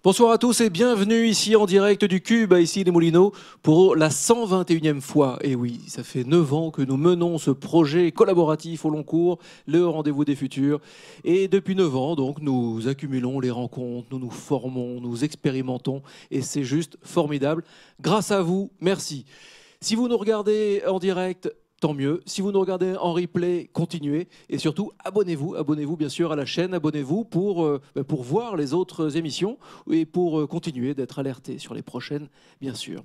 Bonsoir à tous et bienvenue ici en direct du Cube, à ici les Moulineaux, pour la 121e fois. Et oui, ça fait 9 ans que nous menons ce projet collaboratif au long cours, le rendez-vous des futurs. Et depuis 9 ans, donc, nous accumulons les rencontres, nous nous formons, nous expérimentons, et c'est juste formidable. Grâce à vous, merci. Si vous nous regardez en direct, tant mieux. Si vous nous regardez en replay, continuez. Et surtout, abonnez-vous. Abonnez-vous bien sûr à la chaîne. Abonnez-vous pour voir les autres émissions et pour continuer d'être alerté sur les prochaines, bien sûr.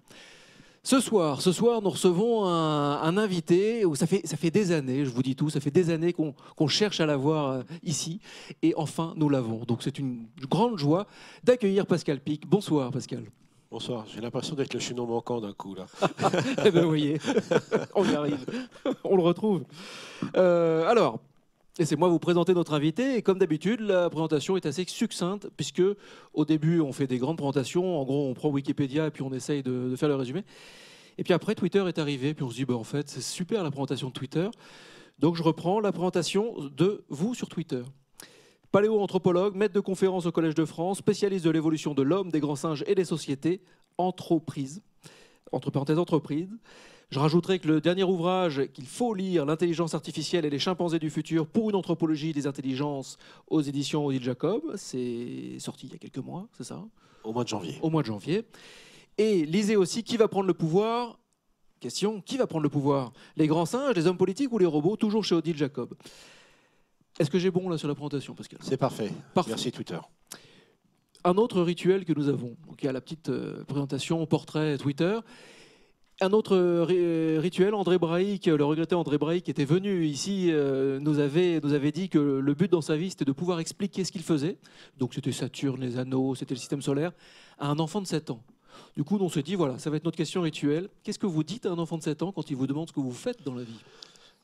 Ce soir, nous recevons un invité où ça fait des années, je vous dis tout, ça fait des années qu'on cherche à l'avoir ici. Et enfin, nous l'avons. Donc c'est une grande joie d'accueillir Pascal Pic. Bonsoir Pascal. Bonsoir, j'ai l'impression d'être le chaînon manquant d'un coup là. Eh bien, vous voyez, on y arrive, on le retrouve. Alors, laissez-moi vous présenter notre invité. Et comme d'habitude, la présentation est assez succincte, puisque au début, on fait des grandes présentations. En gros, on prend Wikipédia et puis on essaye de faire le résumé. Et puis après, Twitter est arrivé. Puis on se dit, en fait, c'est super la présentation de Twitter. Donc je reprends la présentation de vous sur Twitter. Paléo-anthropologue, maître de conférence au Collège de France, spécialiste de l'évolution de l'homme, des grands singes et des sociétés, entreprise, entre parenthèses entreprise. Je rajouterai que le dernier ouvrage qu'il faut lire, L'intelligence artificielle et les chimpanzés du futur pour une anthropologie des intelligences aux éditions Odile Jacob, c'est sorti il y a quelques mois, c'est ça? Au mois de janvier. Au mois de janvier. Et lisez aussi Qui va prendre le pouvoir? Question, qui va prendre le pouvoir? Les grands singes, les hommes politiques ou les robots? Toujours chez Odile Jacob. Est-ce que j'ai bon là sur la présentation, Pascal? C'est parfait. Parfait. Merci Twitter. Un autre rituel que nous avons, donc il y a la petite présentation portrait Twitter. Un autre rituel, André Braic, le regretté André Braic, qui était venu ici, nous avait dit que le but dans sa vie, c'était de pouvoir expliquer ce qu'il faisait. Donc c'était Saturne, les anneaux, c'était le système solaire, à un enfant de 7 ans. Du coup, on s'est dit, voilà, ça va être notre question rituelle. Qu'est-ce que vous dites à un enfant de 7 ans quand il vous demande ce que vous faites dans la vie?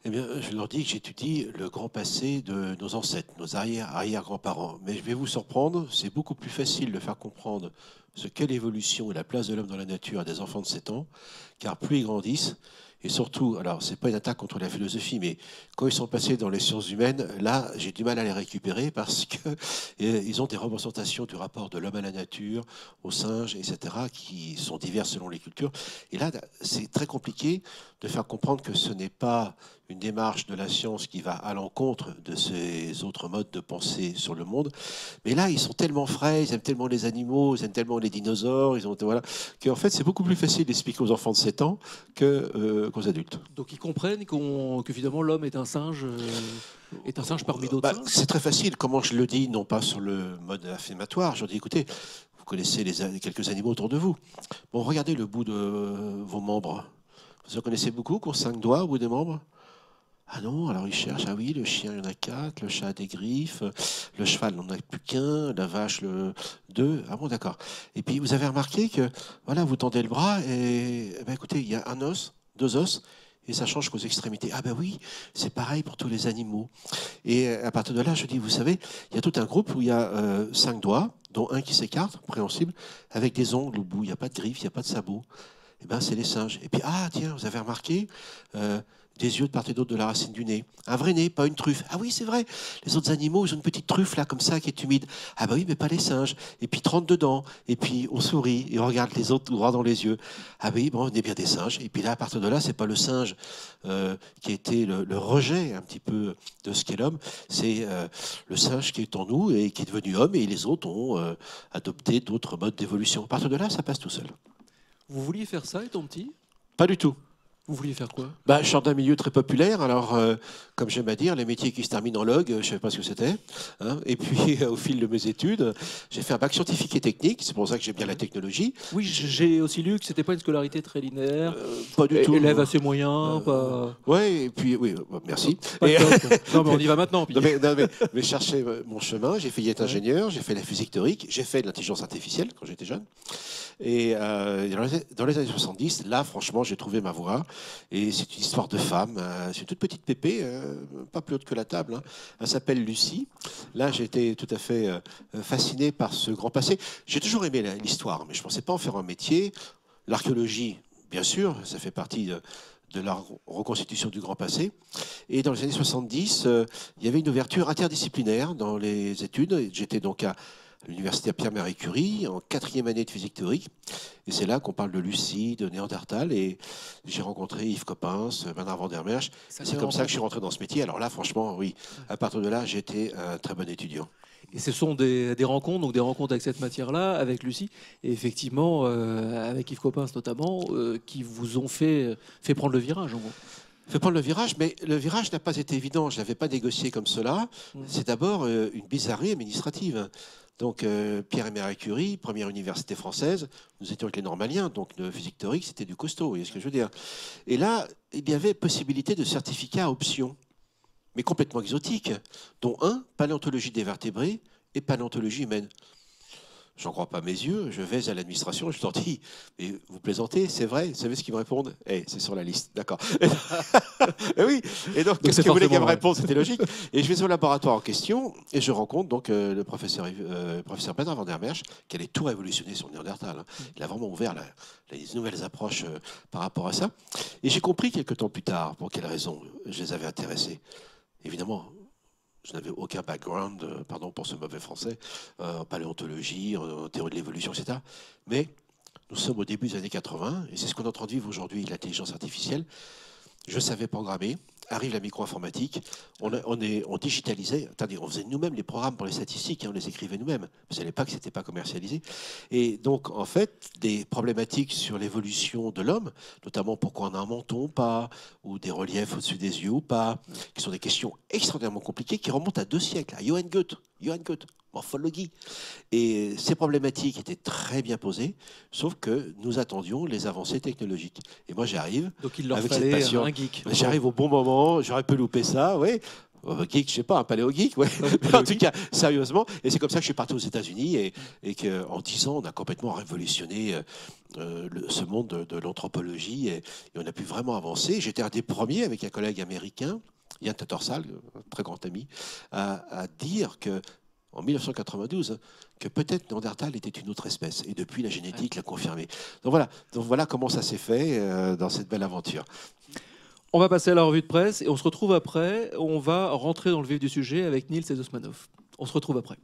Eh bien, je leur dis que j'étudie le grand passé de nos ancêtres, nos arrière-grands-parents. Mais je vais vous surprendre, c'est beaucoup plus facile de faire comprendre ce qu'est l'évolution et la place de l'homme dans la nature à des enfants de 7 ans, car plus ils grandissent, et surtout, alors c'est pas une attaque contre la philosophie, mais quand ils sont passés dans les sciences humaines, là j'ai du mal à les récupérer parce que ils ont des représentations du rapport de l'homme à la nature, aux singes, etc., qui sont diverses selon les cultures. Et là, c'est très compliqué de faire comprendre que ce n'est pas une démarche de la science qui va à l'encontre de ces autres modes de pensée sur le monde. Mais là, ils sont tellement frais, ils aiment tellement les animaux, ils aiment tellement les dinosaures, voilà, qu'en fait, c'est beaucoup plus facile d'expliquer aux enfants de 7 ans qu'aux adultes. Donc ils comprennent que finalement l'homme est un singe parmi d'autres singes. C'est très facile. Comment je le dis, non pas sur le mode affirmatoire. Je dis, écoutez, vous connaissez quelques animaux autour de vous. Bon, regardez le bout de vos membres. Vous en connaissez beaucoup qui ont 5 doigts au bout des membres? Ah non, alors il cherche. Ah oui, le chien, il y en a 4, le chat a des griffes, le cheval n'en a plus qu'un, la vache, 2. Ah bon, d'accord. Et puis, vous avez remarqué que, voilà, vous tendez le bras et, ben, écoutez, il y a un os, 2 os, et ça change qu'aux extrémités. Ah ben oui, c'est pareil pour tous les animaux. Et à partir de là, je dis, vous savez, il y a tout un groupe où il y a 5 doigts, dont un qui s'écarte, compréhensible, avec des ongles au bout. Il n'y a pas de griffes, il n'y a pas de sabots. Eh ben, c'est les singes. Et puis, ah tiens, vous avez remarqué des yeux de part et d'autre de la racine du nez. Un vrai nez, pas une truffe. Ah oui, c'est vrai. Les autres animaux, ils ont une petite truffe là, comme ça, qui est humide. Ah bah oui, mais pas les singes. Et puis 32 dents. Et puis on sourit et on regarde les autres droit dans les yeux. Ah oui, bon, on est bien des singes. Et puis là, à partir de là, c'est pas le singe qui a été le rejet un petit peu de ce qu'est l'homme. C'est le singe qui est en nous et qui est devenu homme. Et les autres ont adopté d'autres modes d'évolution. À partir de là, ça passe tout seul. Vous vouliez faire ça étant petit? Pas du tout. Vous vouliez faire quoi? Je sors d'un milieu très populaire, alors comme j'aime à dire, les métiers qui se terminent en log, je ne savais pas ce que c'était. Hein. Et puis au fil de mes études, j'ai fait un bac scientifique et technique, c'est pour ça que j'aime bien la technologie. Oui, j'ai aussi lu que c'était pas une scolarité très linéaire. Pas du tout. Élève assez moyen, pas... Ouais, et puis oui, merci. Pas top. Non, mais on y va maintenant. Puis... mais chercher mon chemin, j'ai fait être ingénieur, j'ai fait la physique théorique, j'ai fait de l'intelligence artificielle quand j'étais jeune. Et dans les années 70, là, franchement, j'ai trouvé ma voie. Et c'est une histoire de femme. C'est une toute petite pépée, pas plus haute que la table. Hein. Elle s'appelle Lucie. Là, j'ai été tout à fait fasciné par ce grand passé. J'ai toujours aimé l'histoire, mais je ne pensais pas en faire un métier. L'archéologie, bien sûr, ça fait partie de la reconstitution du grand passé. Et dans les années 70, il y avait une ouverture interdisciplinaire dans les études. J'étais donc l'université Pierre-Marie Curie, en 4e année de physique théorique. Et c'est là qu'on parle de Lucie, de Néandertal. Et j'ai rencontré Yves Coppens, Bernard van der Merch. C'est comme ça que je suis rentré dans ce métier. Alors là, franchement, oui, à partir de là, j'ai été un très bon étudiant. Et ce sont des rencontres, donc des rencontres avec cette matière-là, avec Lucie, et effectivement avec Yves Coppens notamment, qui vous ont fait prendre le virage en gros. Fait prendre le virage, mais le virage n'a pas été évident. Je ne l'avais pas négocié comme cela. C'est d'abord une bizarrerie administrative. Donc Pierre et Marie Curie, première université française, nous étions avec les normaliens, donc le physique théorique, c'était du costaud, vous voyez ce que je veux dire. Et là, il y avait possibilité de certificat à option, mais complètement exotique, dont un, paléontologie des vertébrés et paléontologie humaine. J'en crois pas mes yeux, je vais à l'administration, je leur dis, mais vous plaisantez, c'est vrai, vous savez ce qu'ils me répondent? C'est sur la liste, d'accord. Et oui, et donc qu'est-ce que vous voulez qu'elle me réponde? C'était logique. Et je vais au laboratoire en question, et je rencontre donc le professeur Bernard van der Merch, qui allait tout révolutionner sur Néandertal. Hein. Il a vraiment ouvert les nouvelles approches par rapport à ça. Et j'ai compris quelques temps plus tard pour quelles raisons je les avais intéressés. Évidemment, je n'avais aucun background, pardon pour ce mauvais français, en paléontologie, en théorie de l'évolution, etc. Mais nous sommes au début des années 80, et c'est ce qu'on est en train de vivre aujourd'hui, l'intelligence artificielle. Je savais programmer, arrive la micro-informatique, on digitalisait, attendez, on faisait nous-mêmes les programmes pour les statistiques, hein, on les écrivait nous-mêmes. Vous savez pas que c'était pas commercialisé. Et donc, en fait, des problématiques sur l'évolution de l'homme, notamment pourquoi on a un menton ou pas, ou des reliefs au-dessus des yeux ou pas, qui sont des questions extraordinairement compliquées qui remontent à 2 siècles, à Johann Goethe, morphologie. Et ces problématiques étaient très bien posées, sauf que nous attendions les avancées technologiques. Et moi, j'arrive Donc il leur avec fallait cette passion. un geek. J'arrive au bon moment, j'aurais pu louper ça, oui. Geek, je sais pas, un paléo-geek, ouais. En tout cas, sérieusement. Et c'est comme ça que je suis parti aux États-Unis et qu'en 10 ans, on a complètement révolutionné ce monde de l'anthropologie et on a pu vraiment avancer. J'étais un des premiers avec un collègue américain, Ian Tattersall, un très grand ami, à dire que en 1992, que peut-être Néandertal était une autre espèce. Et depuis, la génétique l'a confirmé. Donc voilà comment ça s'est fait dans cette belle aventure. On va passer à la revue de presse et on se retrouve après. On va rentrer dans le vif du sujet avec Nils Edosmanov. On se retrouve après.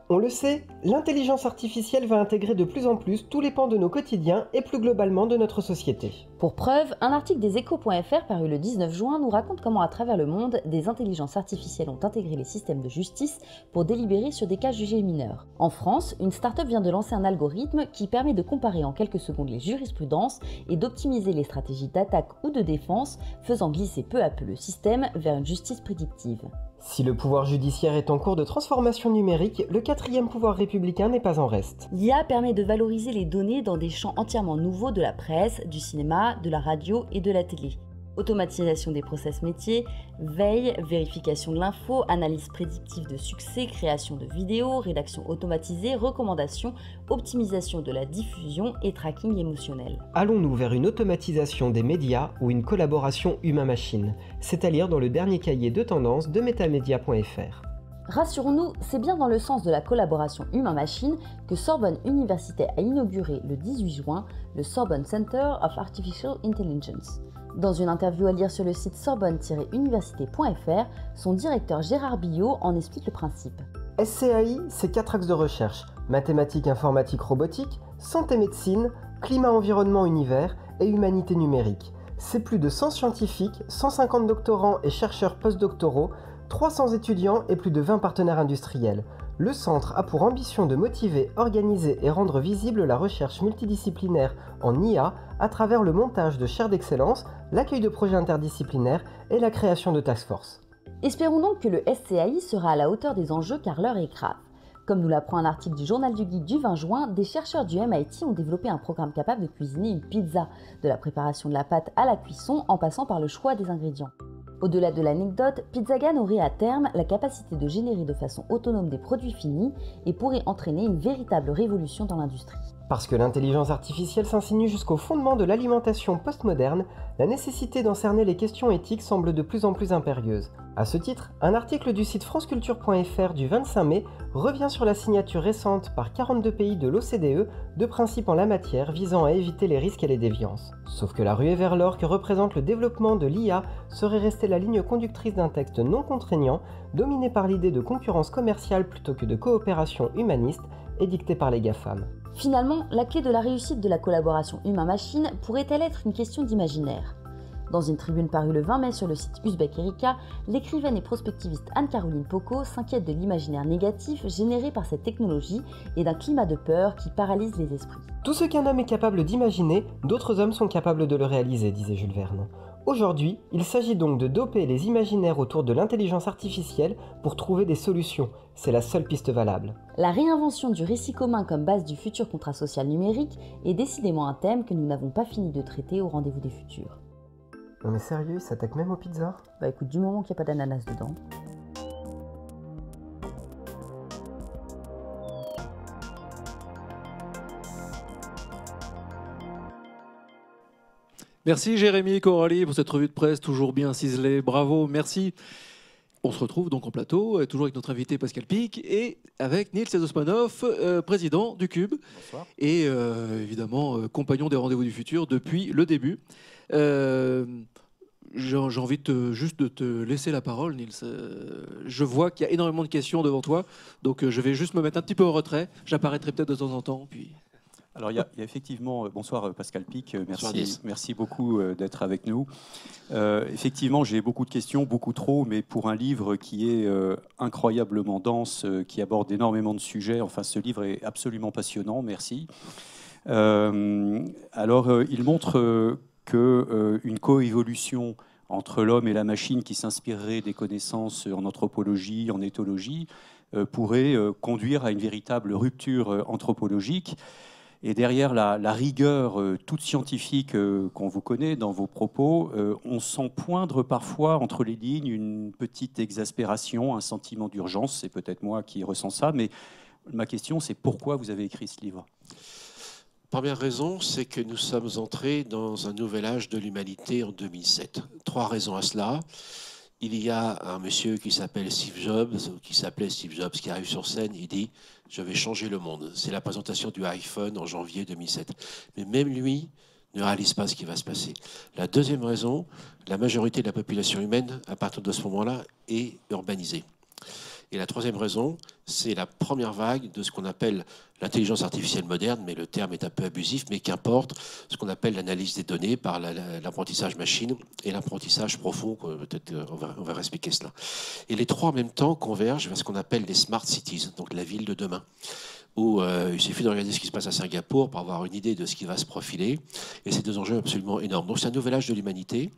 On le sait, l'intelligence artificielle va intégrer de plus en plus tous les pans de nos quotidiens et plus globalement de notre société. Pour preuve, un article des Échos.fr paru le 19 juin nous raconte comment à travers le monde, des intelligences artificielles ont intégré les systèmes de justice pour délibérer sur des cas jugés mineurs. En France, une start-up vient de lancer un algorithme qui permet de comparer en quelques secondes les jurisprudences et d'optimiser les stratégies d'attaque ou de défense, faisant glisser peu à peu le système vers une justice prédictive. Si le pouvoir judiciaire est en cours de transformation numérique, le 4e pouvoir républicain n'est pas en reste. L'IA permet de valoriser les données dans des champs entièrement nouveaux de la presse, du cinéma, de la radio et de la télé. Automatisation des process métiers, veille, vérification de l'info, analyse prédictive de succès, création de vidéos, rédaction automatisée, recommandations, optimisation de la diffusion et tracking émotionnel. Allons-nous vers une automatisation des médias ou une collaboration humain-machine? C'est à lire dans le dernier cahier de tendance de metamedia.fr. Rassurons-nous, c'est bien dans le sens de la collaboration humain-machine que Sorbonne Université a inauguré le 18 juin le Sorbonne Center of Artificial Intelligence. Dans une interview à lire sur le site sorbonne-université.fr, son directeur Gérard Billot en explique le principe. SCAI, c'est 4 axes de recherche: mathématiques, informatique, robotique, santé-médecine, climat-environnement-univers et humanité numérique. C'est plus de 100 scientifiques, 150 doctorants et chercheurs postdoctoraux, 300 étudiants et plus de 20 partenaires industriels. Le centre a pour ambition de motiver, organiser et rendre visible la recherche multidisciplinaire en IA à travers le montage de chaires d'excellence, l'accueil de projets interdisciplinaires et la création de task force. Espérons donc que le SCAI sera à la hauteur des enjeux car l'heure est grave. Comme nous l'apprend un article du Journal du Geek du 20 juin, des chercheurs du MIT ont développé un programme capable de cuisiner une pizza, de la préparation de la pâte à la cuisson en passant par le choix des ingrédients. Au-delà de l'anecdote, Pizzagan aurait à terme la capacité de générer de façon autonome des produits finis et pourrait entraîner une véritable révolution dans l'industrie. Parce que l'intelligence artificielle s'insinue jusqu'au fondement de l'alimentation postmoderne, la nécessité d'en cerner les questions éthiques semble de plus en plus impérieuse. À ce titre, un article du site franceculture.fr du 25 mai revient sur la signature récente par 42 pays de l'OCDE de principes en la matière visant à éviter les risques et les déviances. Sauf que la ruée vers l'or que représente le développement de l'IA serait restée la ligne conductrice d'un texte non contraignant, dominé par l'idée de concurrence commerciale plutôt que de coopération humaniste, édictée par les GAFAM. Finalement, la clé de la réussite de la collaboration humain-machine pourrait-elle être une question d'imaginaire ? Dans une tribune parue le 20 mai sur le site Uzbek Erika, l'écrivaine et prospectiviste Anne-Caroline Pocot s'inquiète de l'imaginaire négatif généré par cette technologie et d'un climat de peur qui paralyse les esprits. Tout ce qu'un homme est capable d'imaginer, d'autres hommes sont capables de le réaliser, disait Jules Verne. Aujourd'hui, il s'agit donc de doper les imaginaires autour de l'intelligence artificielle pour trouver des solutions. C'est la seule piste valable. La réinvention du récit commun comme base du futur contrat social numérique est décidément un thème que nous n'avons pas fini de traiter au rendez-vous des futurs. Non mais sérieux, il s'attaque même aux pizzas ? Bah écoute, du moment qu'il n'y a pas d'ananas dedans. Merci Jérémy, Coralie pour cette revue de presse toujours bien ciselée. Bravo, merci. On se retrouve donc en plateau, toujours avec notre invité Pascal Pic et avec Nils Osmanov, président du Cube. Bonsoir. Et évidemment compagnon des Rendez-vous du Futur depuis le début. J'ai envie juste de te laisser la parole, Nils. Je vois qu'il y a énormément de questions devant toi, donc je vais juste me mettre un petit peu en retrait. J'apparaîtrai peut-être de temps en temps. Puis... Alors, il y a effectivement... bonsoir Pascal Pic, Bonsoir, merci beaucoup d'être avec nous. Effectivement, j'ai beaucoup de questions, beaucoup trop, mais pour un livre qui est incroyablement dense, qui aborde énormément de sujets, enfin, ce livre est absolument passionnant, merci. Il montre qu'une coévolution entre l'homme et la machine qui s'inspirerait des connaissances en anthropologie, en éthologie, pourrait conduire à une véritable rupture anthropologique. Et derrière la rigueur toute scientifique qu'on vous connaît dans vos propos, on sent poindre parfois entre les lignes une petite exaspération, un sentiment d'urgence. C'est peut-être moi qui ressens ça, mais ma question, c'est pourquoi vous avez écrit ce livre ? Première raison, c'est que nous sommes entrés dans un nouvel âge de l'humanité en 2007. 3 raisons à cela. Il y a un monsieur qui s'appelle Steve Jobs, qui s'appelait Steve Jobs, qui arrive sur scène, il dit « Je vais changer le monde ». C'est la présentation du iPhone en janvier 2007. Mais même lui ne réalise pas ce qui va se passer. La deuxième raison, la majorité de la population humaine, à partir de ce moment-là, est urbanisée. Et la troisième raison, c'est la première vague de ce qu'on appelle l'intelligence artificielle moderne, mais le terme est un peu abusif, mais qu'importe, ce qu'on appelle l'analyse des données par l'apprentissage machine et l'apprentissage profond, peut-être on va expliquer cela. Et les trois en même temps convergent vers ce qu'on appelle les smart cities, donc la ville de demain, où il suffit de regarder ce qui se passe à Singapour pour avoir une idée de ce qui va se profiler. Et c'est 2 enjeux absolument énormes. Donc c'est un nouvel âge de l'humanité.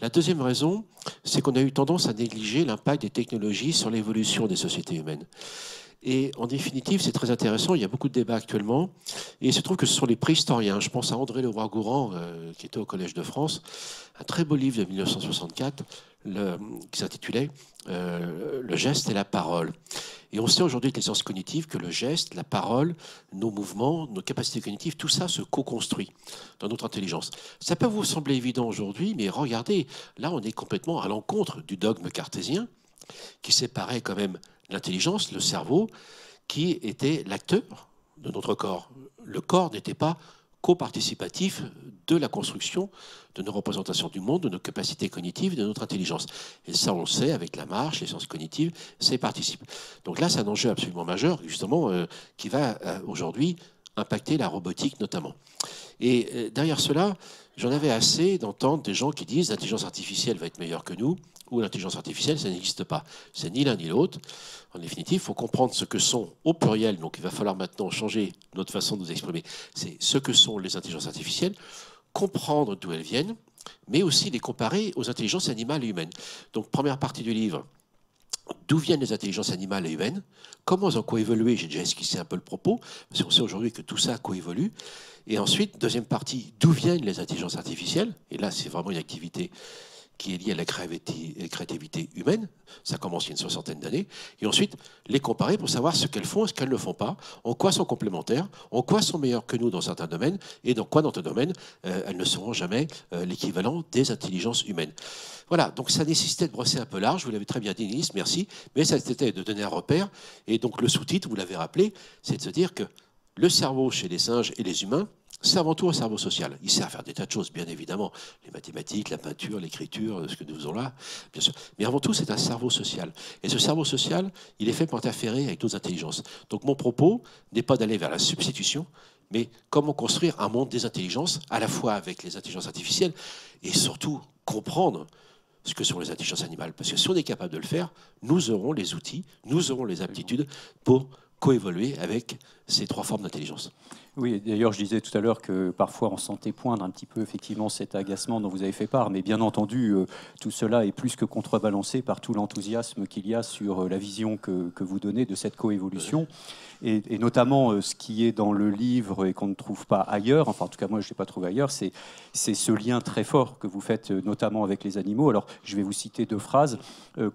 La deuxième raison, c'est qu'on a eu tendance à négliger l'impact des technologies sur l'évolution des sociétés humaines. Et en définitive, c'est très intéressant, il y a beaucoup de débats actuellement, et il se trouve que ce sont les préhistoriens. Je pense à André Leroi-Gourhan, qui était au Collège de France, un très beau livre de 1964, qui s'intitulait « Le geste et la parole ». Et on sait aujourd'hui avec les sciences cognitives que le geste, la parole, nos mouvements, nos capacités cognitives, tout ça se co-construit dans notre intelligence. Ça peut vous sembler évident aujourd'hui, mais regardez, là on est complètement à l'encontre du dogme cartésien, qui séparait quand même l'intelligence, le cerveau, qui était l'acteur de notre corps. Le corps n'était pas co-participatif de la construction de nos représentations du monde, de nos capacités cognitives, de notre intelligence. Et ça, on le sait, avec la marche, les sciences cognitives, c'est participe. Donc là, c'est un enjeu absolument majeur, justement, qui va aujourd'hui impacter la robotique notamment. Et derrière cela, j'en avais assez d'entendre des gens qui disent l'intelligence artificielle va être meilleure que nous, ou l'intelligence artificielle, ça n'existe pas. C'est ni l'un ni l'autre. En définitive, il faut comprendre ce que sont, au pluriel, donc il va falloir maintenant changer notre façon de nous exprimer, c'est ce que sont les intelligences artificielles, comprendre d'où elles viennent, mais aussi les comparer aux intelligences animales et humaines. Donc, première partie du livre, d'où viennent les intelligences animales et humaines, comment elles ont coévolué, j'ai déjà esquissé un peu le propos, parce qu'on sait aujourd'hui que tout ça coévolue. Et ensuite, deuxième partie, d'où viennent les intelligences artificielles, et là, c'est vraiment une activité qui est liée à la créativité humaines, ça commence il y a une soixantaine d'années, et ensuite les comparer pour savoir ce qu'elles font et ce qu'elles ne font pas, en quoi sont complémentaires, en quoi sont meilleures que nous dans certains domaines, et dans quoi dans d'autres domaines elles ne seront jamais l'équivalent des intelligences humaines. Voilà, donc ça nécessitait de brosser un peu large, vous l'avez très bien dit, Nilis, merci, mais ça c'était de donner un repère, et donc le sous-titre, vous l'avez rappelé, c'est de se dire que le cerveau chez les singes et les humains, c'est avant tout un cerveau social. Il sert à faire des tas de choses, bien évidemment. Les mathématiques, la peinture, l'écriture, ce que nous faisons là, bien sûr. Mais avant tout, c'est un cerveau social. Et ce cerveau social, il est fait pour interférer avec d'autres intelligences. Donc mon propos n'est pas d'aller vers la substitution, mais comment construire un monde des intelligences, à la fois avec les intelligences artificielles, et surtout comprendre ce que sont les intelligences animales. Parce que si on est capable de le faire, nous aurons les outils, nous aurons les aptitudes pour coévoluer avec ces trois formes d'intelligence. Oui, d'ailleurs, je disais tout à l'heure que parfois on sentait poindre un petit peu effectivement cet agacement dont vous avez fait part, mais bien entendu, tout cela est plus que contrebalancé par tout l'enthousiasme qu'il y a sur la vision que vous donnez de cette coévolution. Et notamment ce qui est dans le livre et qu'on ne trouve pas ailleurs, enfin en tout cas moi je ne l'ai pas trouvé ailleurs, c'est ce lien très fort que vous faites notamment avec les animaux. Alors je vais vous citer 2 phrases.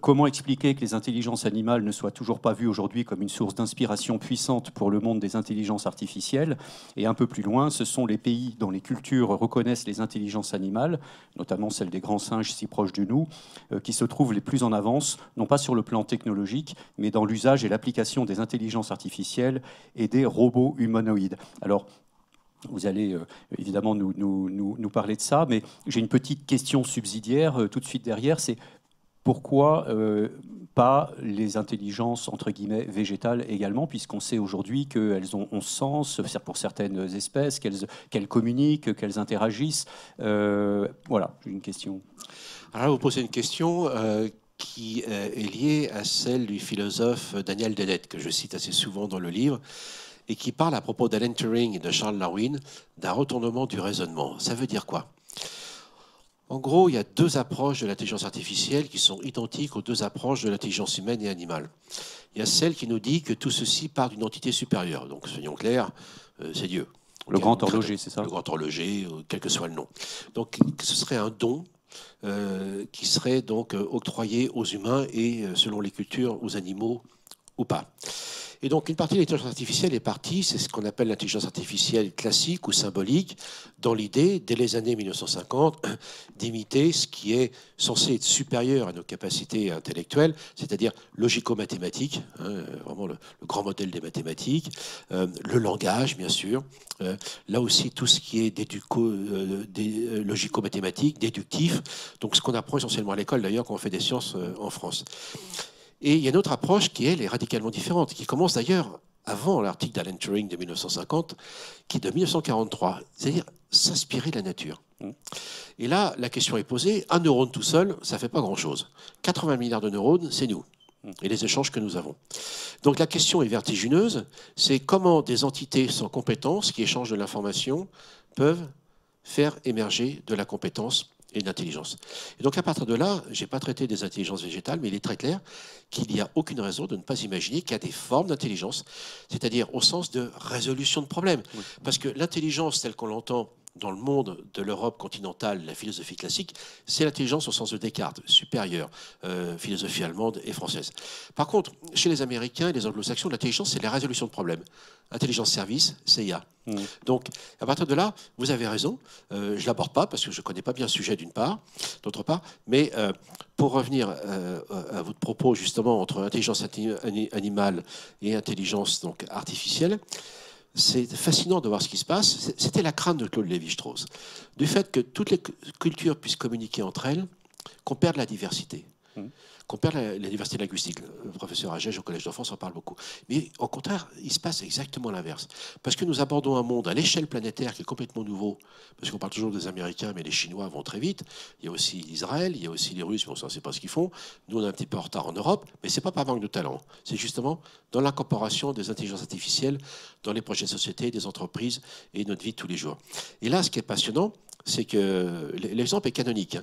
Comment expliquer que les intelligences animales ne soient toujours pas vues aujourd'hui comme une source d'inspiration puissante pour le monde des intelligences artificielles? Et un peu plus loin, ce sont les pays dont les cultures reconnaissent les intelligences animales, notamment celles des grands singes si proches de nous, qui se trouvent les plus en avance, non pas sur le plan technologique, mais dans l'usage et l'application des intelligences artificielles et des robots humanoïdes. Alors, vous allez évidemment nous parler de ça, mais j'ai une petite question subsidiaire tout de suite derrière, c'est pourquoi pas les intelligences, entre guillemets, végétales également, puisqu'on sait aujourd'hui qu'elles ont 11 sens, pour certaines espèces, qu'elles communiquent, qu'elles interagissent. Voilà, j'ai une question. Alors là, vous posez une question qui est liée à celle du philosophe Daniel Dennett, que je cite assez souvent dans le livre, et qui parle à propos d'Alan Turing et de Charles Darwin d'un retournement du raisonnement. Ça veut dire quoi ? En gros, il y a 2 approches de l'intelligence artificielle qui sont identiques aux 2 approches de l'intelligence humaine et animale. Il y a celle qui nous dit que tout ceci part d'une entité supérieure. Donc, soyons clairs, c'est Dieu. Le grand horloger, c'est ça ? Le grand horloger, quel que soit le nom. Donc, ce serait un don qui serait donc octroyé aux humains et, selon les cultures, aux animaux ou pas. Et donc, une partie de l'intelligence artificielle est partie, c'est ce qu'on appelle l'intelligence artificielle classique ou symbolique, dans l'idée, dès les années 1950, d'imiter ce qui est censé être supérieur à nos capacités intellectuelles, c'est-à-dire logico-mathématique, hein, vraiment le grand modèle des mathématiques, le langage, bien sûr, là aussi tout ce qui est logico-mathématique, déductif, donc ce qu'on apprend essentiellement à l'école d'ailleurs quand on fait des sciences en France. Et il y a une autre approche qui, elle, est radicalement différente, qui commence d'ailleurs avant l'article d'Alan Turing de 1950, qui est de 1943, c'est-à-dire s'inspirer de la nature. Et là, la question est posée, un neurone tout seul, ça ne fait pas grand-chose. 80 milliards de neurones, c'est nous, et les échanges que nous avons. Donc la question est vertigineuse, c'est comment des entités sans compétence, qui échangent de l'information, peuvent faire émerger de la compétence et de l'intelligence. Et donc à partir de là, je n'ai pas traité des intelligences végétales, mais il est très clair qu'il n'y a aucune raison de ne pas imaginer qu'il y a des formes d'intelligence, c'est-à-dire au sens de résolution de problèmes. Oui. Parce que l'intelligence telle qu'on l'entend dans le monde de l'Europe continentale, la philosophie classique, c'est l'intelligence au sens de Descartes, supérieure, philosophie allemande et française. Par contre, chez les Américains et les Anglo-Saxons, l'intelligence, c'est la résolution de problèmes. Intelligence service, CIA. Donc, à partir de là, vous avez raison. Je ne l'aborde pas parce que je ne connais pas bien le sujet d'une part, d'autre part. Mais pour revenir à votre propos justement entre intelligence animale et intelligence donc, artificielle, c'est fascinant de voir ce qui se passe. C'était la crainte de Claude Lévi-Strauss, du fait que toutes les cultures puissent communiquer entre elles, qu'on perde la diversité. Qu'on perd la diversité linguistique. Le professeur Agege au Collège de France en parle beaucoup. Mais au contraire, il se passe exactement l'inverse. Parce que nous abordons un monde à l'échelle planétaire qui est complètement nouveau. Parce qu'on parle toujours des Américains, mais les Chinois vont très vite. Il y a aussi Israël, il y a aussi les Russes, mais on ne sait pas ce qu'ils font. Nous, on est un petit peu en retard en Europe, mais ce n'est pas par manque de talent. C'est justement dans l'incorporation des intelligences artificielles dans les projets de société, des entreprises et notre vie de tous les jours. Et là, ce qui est passionnant, c'est que l'exemple est canonique.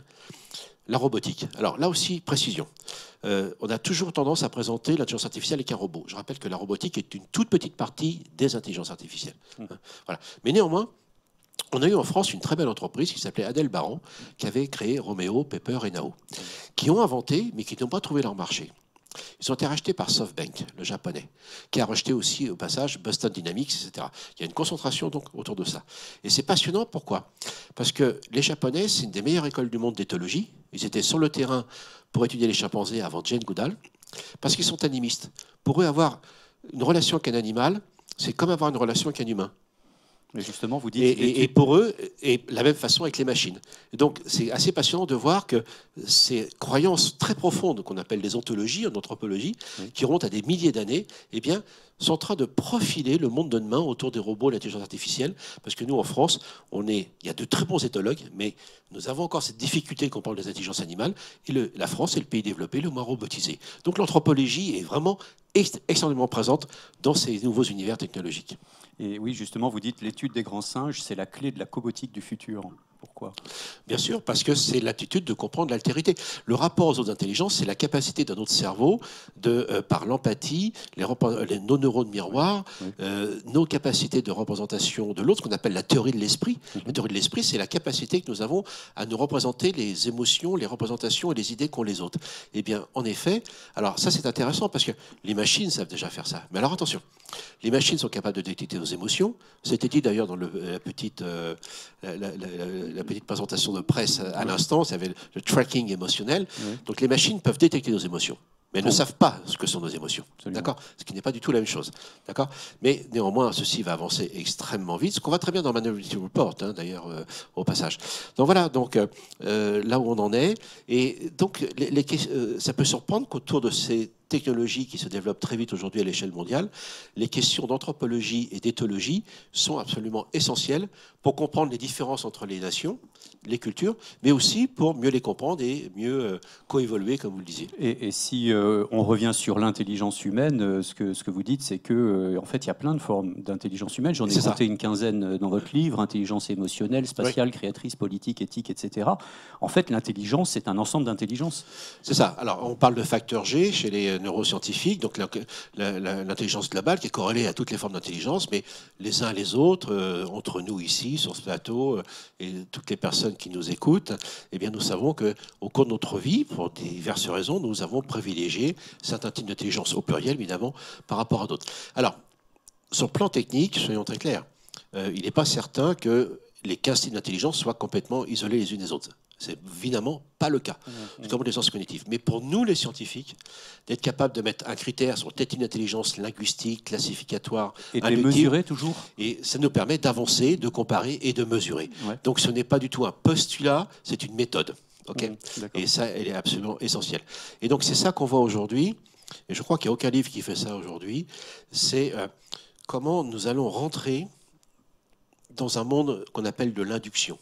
La robotique. Alors là aussi, précision. On a toujours tendance à présenter l'intelligence artificielle avec un robot. Je rappelle que la robotique est une toute petite partie des intelligences artificielles. Voilà. Mais néanmoins, on a eu en France une très belle entreprise qui s'appelait Adelbaran, qui avait créé Romeo, Pepper et Nao, qui ont inventé, mais qui n'ont pas trouvé leur marché. Ils ont été rachetés par SoftBank, le japonais, qui a racheté aussi au passage Boston Dynamics, etc. Il y a une concentration donc autour de ça. Et c'est passionnant, pourquoi? Parce que les Japonais, c'est une des meilleures écoles du monde d'éthologie. Ils étaient sur le terrain pour étudier les chimpanzés avant Jane Goodall, parce qu'ils sont animistes. Pour eux, avoir une relation avec un animal, c'est comme avoir une relation avec un humain. Mais justement, vous dites... Et pour eux, et la même façon avec les machines. Et donc, c'est assez passionnant de voir que ces croyances très profondes qu'on appelle les ontologies en anthropologie, qui remontent à des milliers d'années, eh bien, sont en train de profiler le monde de demain autour des robots et l'intelligence artificielle. Parce que nous, en France, il y a de très bons éthologues, mais nous avons encore cette difficulté qu'on parle des intelligences animales. Et la France est le pays développé, le moins robotisé. Donc, l'anthropologie est vraiment extrêmement présente dans ces nouveaux univers technologiques. Et oui, justement, vous dites l'étude des grands singes, c'est la clé de la cobotique du futur. Pourquoi? Bien sûr, parce que c'est l'attitude de comprendre l'altérité. Le rapport aux autres intelligences, c'est la capacité de notre cerveau, par l'empathie, nos neurones miroirs, nos capacités de représentation de l'autre, ce qu'on appelle la théorie de l'esprit. La théorie de l'esprit, c'est la capacité que nous avons à nous représenter les émotions, les représentations et les idées qu'ont les autres. Eh bien, en effet, alors ça c'est intéressant parce que les machines savent déjà faire ça. Mais alors attention, les machines sont capables de détecter nos émotions. C'était dit d'ailleurs dans la petite présentation de presse à l'instant, ça avait le tracking émotionnel. Donc les machines peuvent détecter nos émotions, mais elles ne savent pas ce que sont nos émotions. D'accord ? Ce qui n'est pas du tout la même chose. D'accord ? Mais néanmoins, ceci va avancer extrêmement vite, ce qu'on voit très bien dans Minority Report, d'ailleurs, au passage. Donc voilà, donc, là où on en est. Et donc, ça peut surprendre qu'autour de ces technologies qui se développent très vite aujourd'hui à l'échelle mondiale, les questions d'anthropologie et d'éthologie sont absolument essentielles pour comprendre les différences entre les nations, les cultures, mais aussi pour mieux les comprendre et mieux coévoluer, comme vous le disiez. Et si on revient sur l'intelligence humaine, ce que vous dites, c'est que en fait, il y a plein de formes d'intelligence humaine. J'en ai compté une quinzaine dans votre livre: intelligence émotionnelle, spatiale, créatrice, politique, éthique, etc. En fait, l'intelligence, c'est un ensemble d'intelligences. C'est ça. Alors, on parle de facteur G chez les neuroscientifiques, donc l'intelligence globale qui est corrélée à toutes les formes d'intelligence, mais les uns et les autres, entre nous ici, sur ce plateau, et toutes les personnes qui nous écoutent, eh bien, nous savons qu'au cours de notre vie, pour diverses raisons, nous avons privilégié certains types d'intelligence, au pluriel évidemment, par rapport à d'autres. Alors, sur le plan technique, soyons très clairs, il n'est pas certain que les 15 types d'intelligence soient complètement isolés les unes des autres. C'est évidemment pas le cas. C'est comme les sciences cognitives. Mais pour nous, les scientifiques, d'être capable de mettre un critère sur tel type d'intelligence linguistique, classificatoire, et de les mesurer toujours. Et ça nous permet d'avancer, de comparer et de mesurer. Donc ce n'est pas du tout un postulat, c'est une méthode. Okay, et ça, elle est absolument essentielle. Et donc c'est ça qu'on voit aujourd'hui. Et je crois qu'il n'y a aucun livre qui fait ça aujourd'hui. C'est comment nous allons rentrer dans un monde qu'on appelle de l'induction.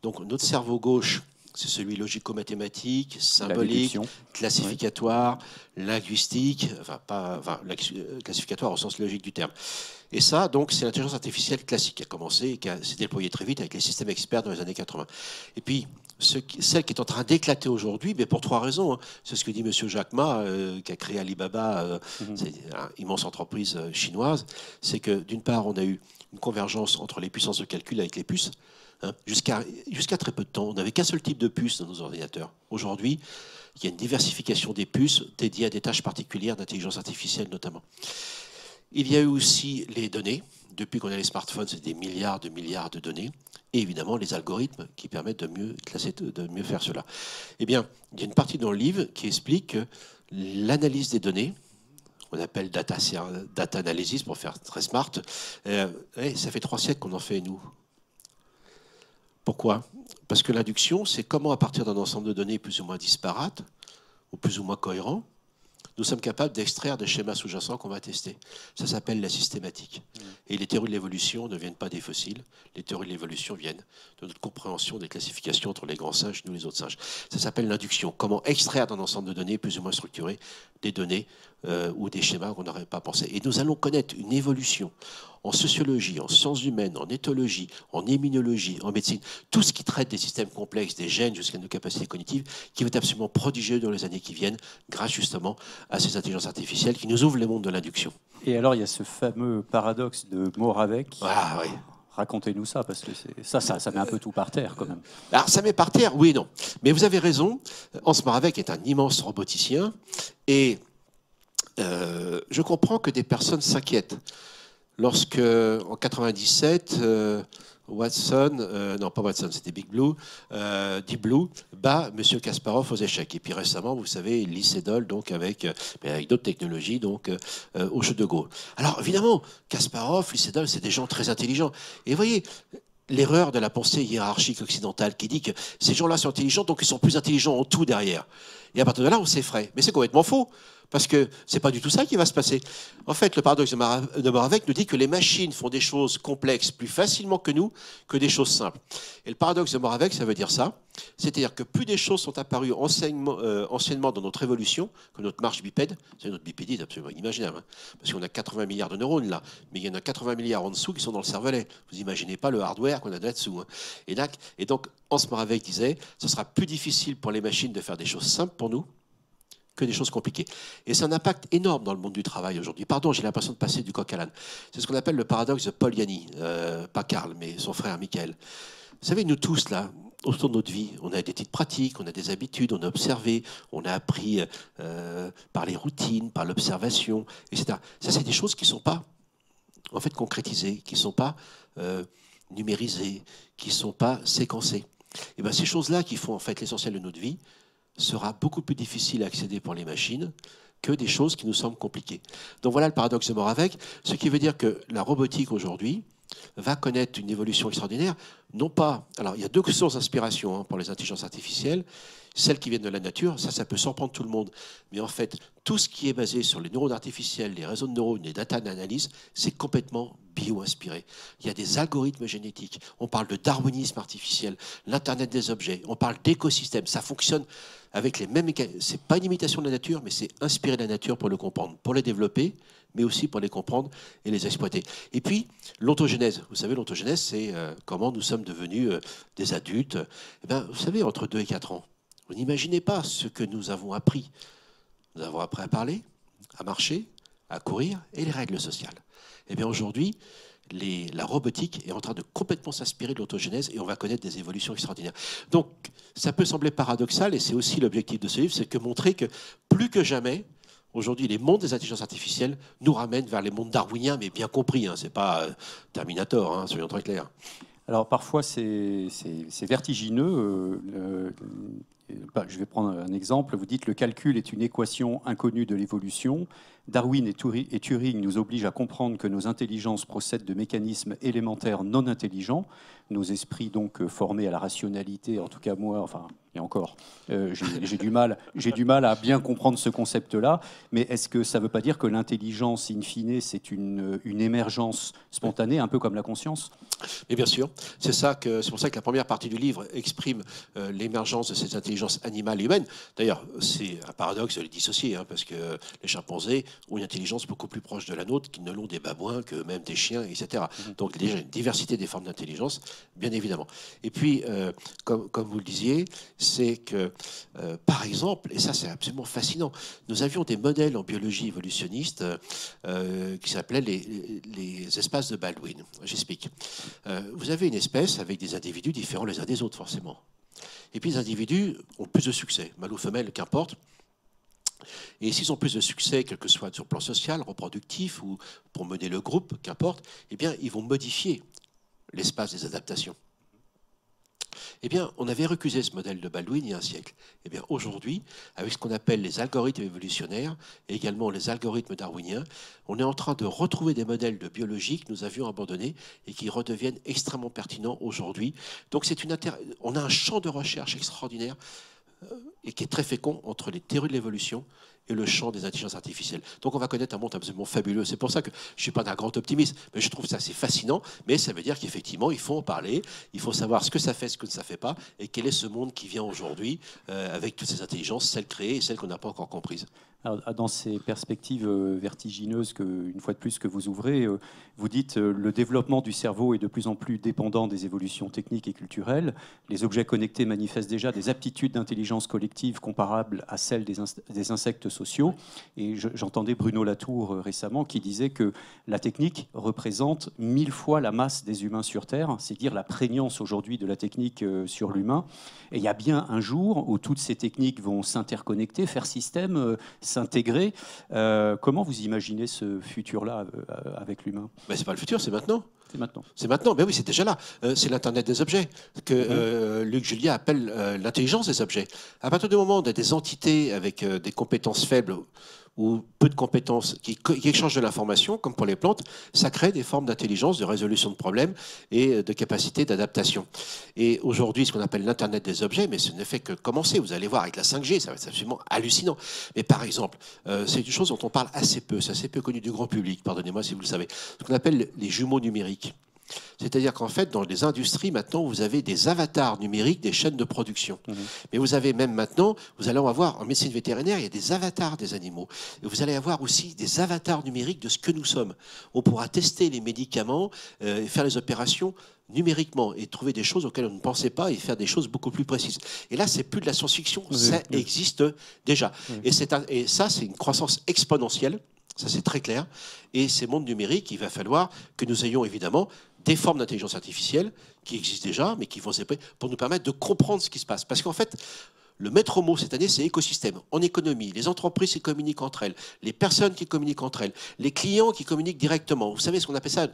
Donc notre cerveau gauche, c'est celui logico-mathématique, symbolique, classificatoire, linguistique, classificatoire au sens logique du terme. Et ça, donc, c'est l'intelligence artificielle classique qui a commencé et qui s'est déployée très vite avec les systèmes experts dans les années 80. Et puis, celle qui est en train d'éclater aujourd'hui, mais pour 3 raisons. Hein. C'est ce que dit M. Jack Ma, qui a créé Alibaba, c'est une immense entreprise chinoise. C'est que, d'une part, on a eu une convergence entre les puissances de calcul avec les puces. Hein. Jusqu'à très peu de temps, on n'avait qu'un seul type de puce dans nos ordinateurs. Aujourd'hui, il y a une diversification des puces dédiées à des tâches particulières d'intelligence artificielle notamment. Il y a eu aussi les données. Depuis qu'on a les smartphones, c'est des milliards de données. Et évidemment, les algorithmes qui permettent de mieux classer, de mieux faire cela. Eh bien, il y a une partie dans le livre qui explique que l'analyse des données, on appelle data analysis pour faire très smart, ça fait 3 siècles qu'on en fait, nous. Pourquoi ? Parce que l'induction, c'est comment, à partir d'un ensemble de données plus ou moins disparates, ou plus ou moins cohérents, nous sommes capables d'extraire des schémas sous-jacents qu'on va tester. Ça s'appelle la systématique. Et les théories de l'évolution ne viennent pas des fossiles. Les théories de l'évolution viennent de notre compréhension des classifications entre les grands singes et nous les autres singes. Ça s'appelle l'induction. Comment extraire d'un ensemble de données plus ou moins structurées des données ou des schémas qu'on n'aurait pas pensé. Et nous allons connaître une évolution en sociologie, en sciences humaines, en éthologie, en immunologie, en médecine, tout ce qui traite des systèmes complexes, des gènes jusqu'à nos capacités cognitives, qui va être absolument prodigieux dans les années qui viennent, grâce justement à ces intelligences artificielles qui nous ouvrent les mondes de l'induction. Et alors, il y a ce fameux paradoxe de Moravec. Ah oui. racontez-nous ça, parce que ça met un peu tout par terre quand même. Alors, ça met par terre, oui et non. Mais vous avez raison, Hans Moravec est un immense roboticien, et je comprends que des personnes s'inquiètent. Lorsque, en 97, Watson, non pas Watson, c'était Big Blue, Deep Blue, bat M. Kasparov aux échecs. Et puis récemment, vous savez, Lee Sedol, donc avec d'autres technologies, donc au jeu de Go. Alors évidemment, Kasparov, Lee Sedol, c'est des gens très intelligents. Et vous voyez, l'erreur de la pensée hiérarchique occidentale qui dit que ces gens-là sont intelligents, donc ils sont plus intelligents en tout derrière. Et à partir de là, on s'effraie. Mais c'est complètement faux. Parce que c'est pas du tout ça qui va se passer. En fait, le paradoxe de Moravec nous dit que les machines font des choses complexes plus facilement que nous, que des choses simples. Et le paradoxe de Moravec, ça veut dire ça. C'est-à-dire que plus des choses sont apparues anciennement dans notre évolution, que notre marche bipède, c'est notre bipédie absolument inimaginable, hein, parce qu'on a 80 milliards de neurones là, mais il y en a 80 milliards en dessous qui sont dans le cervelet. Vous imaginez pas le hardware qu'on a là-dessous. Hein. Et donc, Hans Moravec disait, ce sera plus difficile pour les machines de faire des choses simples pour nous, que des choses compliquées. Et c'est un impact énorme dans le monde du travail aujourd'hui. Pardon, j'ai l'impression de passer du coq à l'âne. C'est ce qu'on appelle le paradoxe de Paul Yanni, pas Karl, mais son frère Michael. Vous savez, nous tous, là, autour de notre vie, on a des petites pratiques, on a des habitudes, on a observé, on a appris par les routines, par l'observation, etc. Ça, c'est des choses qui ne sont pas, en fait, concrétisées, qui ne sont pas numérisées, qui ne sont pas séquencées. Et bien, ces choses-là qui font, en fait, l'essentiel de notre vie, sera beaucoup plus difficile à accéder pour les machines que des choses qui nous semblent compliquées. Donc voilà le paradoxe de Moravec, ce qui veut dire que la robotique aujourd'hui va connaître une évolution extraordinaire, non pas... Alors il y a deux sources d'inspiration pour les intelligences artificielles, celles qui viennent de la nature, ça peut surprendre tout le monde, mais en fait, tout ce qui est basé sur les neurones artificiels, les réseaux de neurones, les data d'analyse, c'est complètement bio-inspiré. Il y a des algorithmes génétiques, on parle de darwinisme artificiel, l'Internet des objets, on parle d'écosystèmes, ça fonctionne avec les mêmes mécanismes. C'est pas une imitation de la nature, mais c'est inspiré de la nature pour le comprendre, pour les développer, mais aussi pour les comprendre et les exploiter. Et puis, l'ontogénèse. Vous savez, l'ontogénèse, c'est comment nous sommes devenus des adultes. Eh bien, vous savez, entre 2 et 4 ans, vous n'imaginez pas ce que nous avons appris. Nous avons appris à parler, à marcher, à courir et les règles sociales. Eh bien, aujourd'hui, la robotique est en train de complètement s'inspirer de l'autogénèse et on va connaître des évolutions extraordinaires. Donc, ça peut sembler paradoxal et c'est aussi l'objectif de ce livre, c'est que montrer que plus que jamais, aujourd'hui, les mondes des intelligences artificielles nous ramènent vers les mondes darwiniens, mais bien compris, hein, c'est pas Terminator, hein, soyons très clairs. Alors parfois c'est vertigineux. Je vais prendre un exemple. Vous dites le calcul est une équation inconnue de l'évolution. Darwin et Turing nous obligent à comprendre que nos intelligences procèdent de mécanismes élémentaires non intelligents. Nos esprits donc formés à la rationalité, en tout cas moi, enfin et encore, j'ai du mal à bien comprendre ce concept-là. Mais est-ce que ça ne veut pas dire que l'intelligence, in fine, c'est une émergence spontanée, un peu comme la conscience ? Mais bien sûr, c'est pour ça que la première partie du livre exprime l'émergence de ces intelligences animales et humaines. D'ailleurs, c'est un paradoxe de les dissocier, hein, parce que les chimpanzés ont une intelligence beaucoup plus proche de la nôtre qu'ils ne l'ont des babouins, que même des chiens, etc. Donc il y a déjà une diversité des formes d'intelligence, bien évidemment. Et puis, comme vous le disiez, c'est que, par exemple, et ça c'est absolument fascinant, nous avions des modèles en biologie évolutionniste qui s'appelaient les espaces de Baldwin. J'explique. Vous avez une espèce avec des individus différents les uns des autres, forcément. Et puis les individus ont plus de succès, mâle ou femelle, qu'importe. Et s'ils ont plus de succès, quel que soit sur le plan social, reproductif ou pour mener le groupe, qu'importe, eh bien, ils vont modifier l'espace des adaptations. Eh bien, on avait recusé ce modèle de Baldwin il y a un siècle. Eh bien, aujourd'hui, avec ce qu'on appelle les algorithmes évolutionnaires et également les algorithmes darwiniens, on est en train de retrouver des modèles de biologie que nous avions abandonnés et qui redeviennent extrêmement pertinents aujourd'hui. Donc, on a un champ de recherche extraordinaire et qui est très fécond entre les théories de l'évolution et le champ des intelligences artificielles. Donc on va connaître un monde absolument fabuleux. C'est pour ça que je ne suis pas d'un grand optimiste, mais je trouve ça assez fascinant. Mais ça veut dire qu'effectivement, il faut en parler, il faut savoir ce que ça fait, ce que ça ne fait pas, et quel est ce monde qui vient aujourd'hui avec toutes ces intelligences, celles créées et celles qu'on n'a pas encore comprises. Alors, dans ces perspectives vertigineuses, une fois de plus, que vous ouvrez, vous dites le développement du cerveau est de plus en plus dépendant des évolutions techniques et culturelles. Les objets connectés manifestent déjà des aptitudes d'intelligence collective comparables à celles des insectes sociaux. Et j'entendais Bruno Latour récemment qui disait que la technique représente 1000 fois la masse des humains sur Terre, c'est dire la prégnance aujourd'hui de la technique sur l'humain. Et il y a bien un jour où toutes ces techniques vont s'interconnecter, faire système, s'intégrer. Comment vous imaginez ce futur-là avec l'humain? Mais c'est pas le futur, c'est maintenant. C'est maintenant. C'est maintenant, ben oui, c'est déjà là. C'est l'Internet des objets que Luc Julia appelle l'intelligence des objets. À partir du moment où on a des entités avec des compétences faibles ou peu de compétences qui échangent de l'information, comme pour les plantes, ça crée des formes d'intelligence, de résolution de problèmes et de capacité d'adaptation. Et aujourd'hui, ce qu'on appelle l'Internet des objets, mais ce ne fait que commencer. Vous allez voir avec la 5G, ça va être absolument hallucinant. Mais par exemple, c'est une chose dont on parle assez peu, c'est assez peu connu du grand public, pardonnez-moi si vous le savez, ce qu'on appelle les jumeaux numériques. C'est-à-dire qu'en fait, dans les industries, maintenant, vous avez des avatars numériques des chaînes de production. Mais vous avez même maintenant, vous allez en avoir en médecine vétérinaire, il y a des avatars des animaux. Et vous allez avoir aussi des avatars numériques de ce que nous sommes. On pourra tester les médicaments et faire les opérations numériquement et trouver des choses auxquelles on ne pensait pas et faire des choses beaucoup plus précises. Et là, c'est plus de la science-fiction, ça existe déjà. Et ça, c'est une croissance exponentielle. Ça, c'est très clair. Et ces mondes numériques, il va falloir que nous ayons évidemment des formes d'intelligence artificielle qui existent déjà, mais qui vont s'élever pour nous permettre de comprendre ce qui se passe. Parce qu'en fait, le maître mot cette année, c'est écosystème. En économie, les entreprises qui communiquent entre elles, les personnes qui communiquent entre elles, les clients qui communiquent directement. Vous savez ce qu'on appelle ça,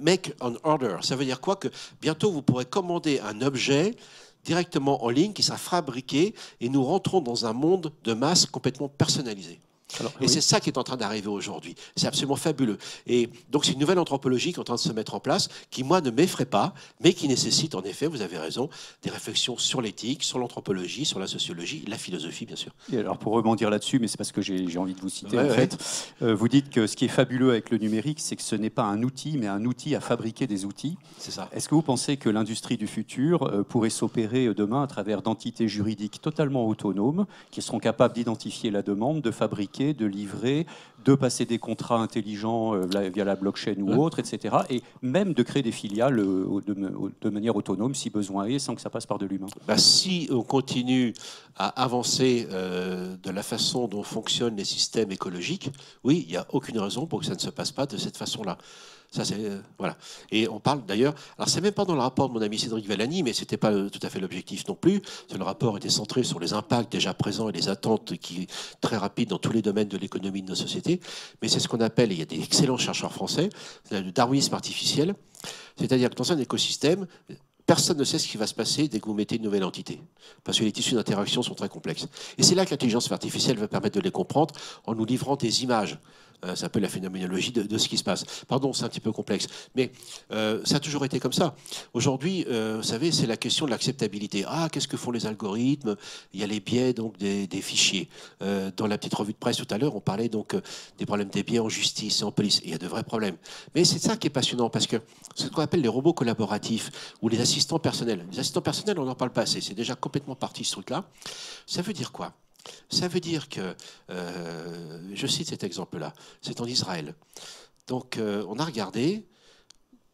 make an order. Ça veut dire quoi? Que bientôt, vous pourrez commander un objet directement en ligne qui sera fabriqué et nous rentrons dans un monde de masse complètement personnalisé. Alors, et c'est ça qui est en train d'arriver aujourd'hui. C'est absolument fabuleux. Et donc, c'est une nouvelle anthropologie qui est en train de se mettre en place, qui, moi, ne m'effraie pas, mais qui nécessite, en effet, vous avez raison, des réflexions sur l'éthique, sur l'anthropologie, sur la sociologie, la philosophie, bien sûr. Et alors, pour rebondir là-dessus, mais c'est parce que j'ai envie de vous citer, en fait, vous dites que ce qui est fabuleux avec le numérique, c'est que ce n'est pas un outil, mais un outil à fabriquer des outils. C'est ça. Est-ce que vous pensez que l'industrie du futur pourrait s'opérer demain à travers d'entités juridiques totalement autonomes, qui seront capables d'identifier la demande, de fabriquer, de livrer, de passer des contrats intelligents via la blockchain ou autre, etc. Et même de créer des filiales de manière autonome, si besoin est, sans que ça passe par de l'humain. Bah, si on continue à avancer de la façon dont fonctionnent les systèmes écologiques, oui, il n'y a aucune raison pour que ça ne se passe pas de cette façon-là. Ça, c'est, voilà. Et on parle d'ailleurs, alors c'est même pas dans le rapport de mon ami Cédric Vallani, mais c'était pas tout à fait l'objectif non plus. Le rapport était centré sur les impacts déjà présents et les attentes qui très rapides dans tous les domaines de l'économie de nos sociétés. Mais c'est ce qu'on appelle, et il y a des excellents chercheurs français, le darwinisme artificiel. C'est-à-dire que dans un écosystème, personne ne sait ce qui va se passer dès que vous mettez une nouvelle entité, parce que les tissus d'interaction sont très complexes. Et c'est là que l'intelligence artificielle va permettre de les comprendre en nous livrant des images. C'est un peu la phénoménologie de ce qui se passe. Pardon, c'est un petit peu complexe, mais ça a toujours été comme ça. Aujourd'hui, vous savez, c'est la question de l'acceptabilité. Ah, qu'est-ce que font les algorithmes? Il y a les biais donc des fichiers. Dans la petite revue de presse tout à l'heure, on parlait donc des problèmes des biais en justice et en police. Et il y a de vrais problèmes. Mais c'est ça qui est passionnant, parce que c'est ce qu'on appelle les robots collaboratifs ou les assistants personnels. Les assistants personnels, on n'en parle pas assez. C'est déjà complètement parti ce truc-là. Ça veut dire quoi? Ça veut dire que, je cite cet exemple-là, c'est en Israël. Donc, on a regardé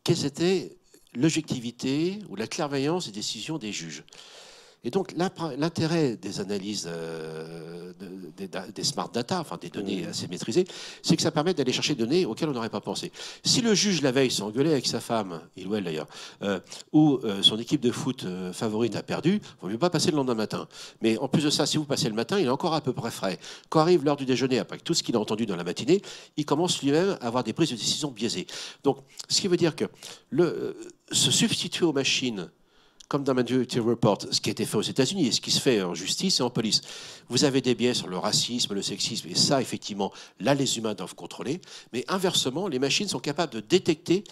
quelles étaient l'objectivité ou la clairvoyance des décisions des juges. Et donc, l'intérêt des analyses des smart data, enfin des données assez maîtrisées, c'est que ça permet d'aller chercher des données auxquelles on n'aurait pas pensé. Si le juge, la veille, s'est engueulé avec sa femme, il ou elle d'ailleurs, ou son équipe de foot favorite a perdu, il ne vaut mieux pas passer le lendemain matin. Mais en plus de ça, si vous passez le matin, il est encore à peu près frais. Quand arrive l'heure du déjeuner, après tout ce qu'il a entendu dans la matinée, il commence lui-même à avoir des prises de décision biaisées. Donc, ce qui veut dire que se substituer aux machines, comme dans Minority Report, ce qui a été fait aux États-Unis et ce qui se fait en justice et en police. Vous avez des biais sur le racisme, le sexisme, et ça, effectivement, là, les humains doivent contrôler. Mais inversement, les machines sont capables de détecter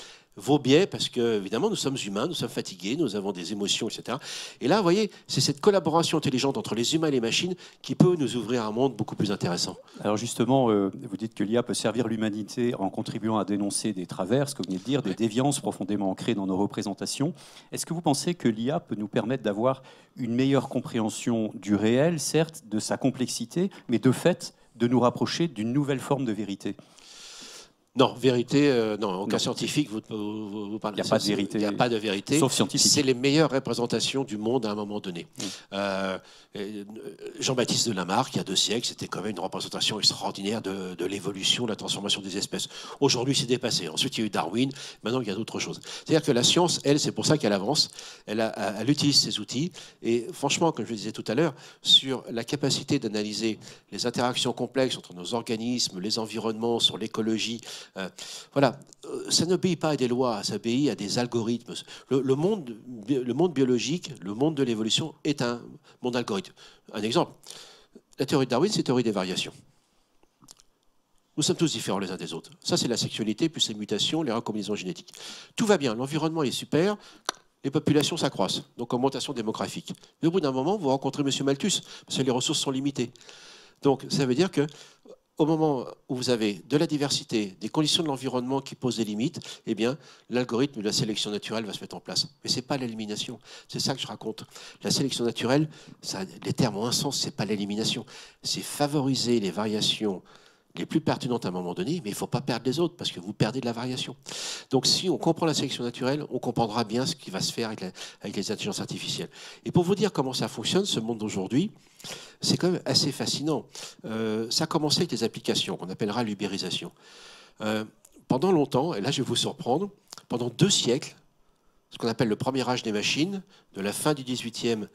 vos biais, parce que, évidemment, nous sommes humains, nous sommes fatigués, nous avons des émotions, etc. Et là, vous voyez, c'est cette collaboration intelligente entre les humains et les machines qui peut nous ouvrir un monde beaucoup plus intéressant. Alors justement, vous dites que l'IA peut servir l'humanité en contribuant à dénoncer des travers, ce que vous venez de dire, des déviances profondément ancrées dans nos représentations. Est-ce que vous pensez que l'IA peut nous permettre d'avoir une meilleure compréhension du réel, certes, de sa complexité, mais de fait, de nous rapprocher d'une nouvelle forme de vérité ? Non, vérité, non, aucun scientifique vous parle. Il n'y a pas de vérité. Il n'y a pas de vérité. Sauf scientifique. C'est les meilleures représentations du monde à un moment donné. Jean-Baptiste de Lamarck, il y a 2 siècles, c'était quand même une représentation extraordinaire de l'évolution, de la transformation des espèces. Aujourd'hui, c'est dépassé. Ensuite, il y a eu Darwin. Maintenant, il y a d'autres choses. C'est-à-dire que la science, elle, c'est pour ça qu'elle avance. Elle utilise ses outils. Et franchement, comme je le disais tout à l'heure, sur la capacité d'analyser les interactions complexes entre nos organismes, les environnements, sur l'écologie, voilà, ça n'obéit pas à des lois, ça obéit à des algorithmes. Le monde biologique, le monde de l'évolution est un monde algorithme. Un exemple, la théorie de Darwin, c'est la théorie des variations. Nous sommes tous différents les uns des autres. Ça, c'est la sexualité, plus les mutations, les recombinaisons génétiques. Tout va bien, l'environnement est super, les populations s'accroissent, donc augmentation démographique. Mais au bout d'un moment, vous rencontrez M. Malthus, parce que les ressources sont limitées. Donc, ça veut dire que au moment où vous avez de la diversité, des conditions de l'environnement qui posent des limites, eh bien, l'algorithme de la sélection naturelle va se mettre en place. Mais ce n'est pas l'élimination. C'est ça que je raconte. La sélection naturelle, les termes ont un sens, ce n'est pas l'élimination. C'est favoriser les variations les plus pertinentes à un moment donné, mais il ne faut pas perdre les autres, parce que vous perdez de la variation. Donc si on comprend la sélection naturelle, on comprendra bien ce qui va se faire avec les intelligences artificielles. Et pour vous dire comment ça fonctionne, ce monde d'aujourd'hui, c'est quand même assez fascinant. Ça a commencé avec des applications qu'on appellera l'ubérisation. Pendant longtemps, et là je vais vous surprendre, pendant 2 siècles, ce qu'on appelle le premier âge des machines, de la fin du XVIIIe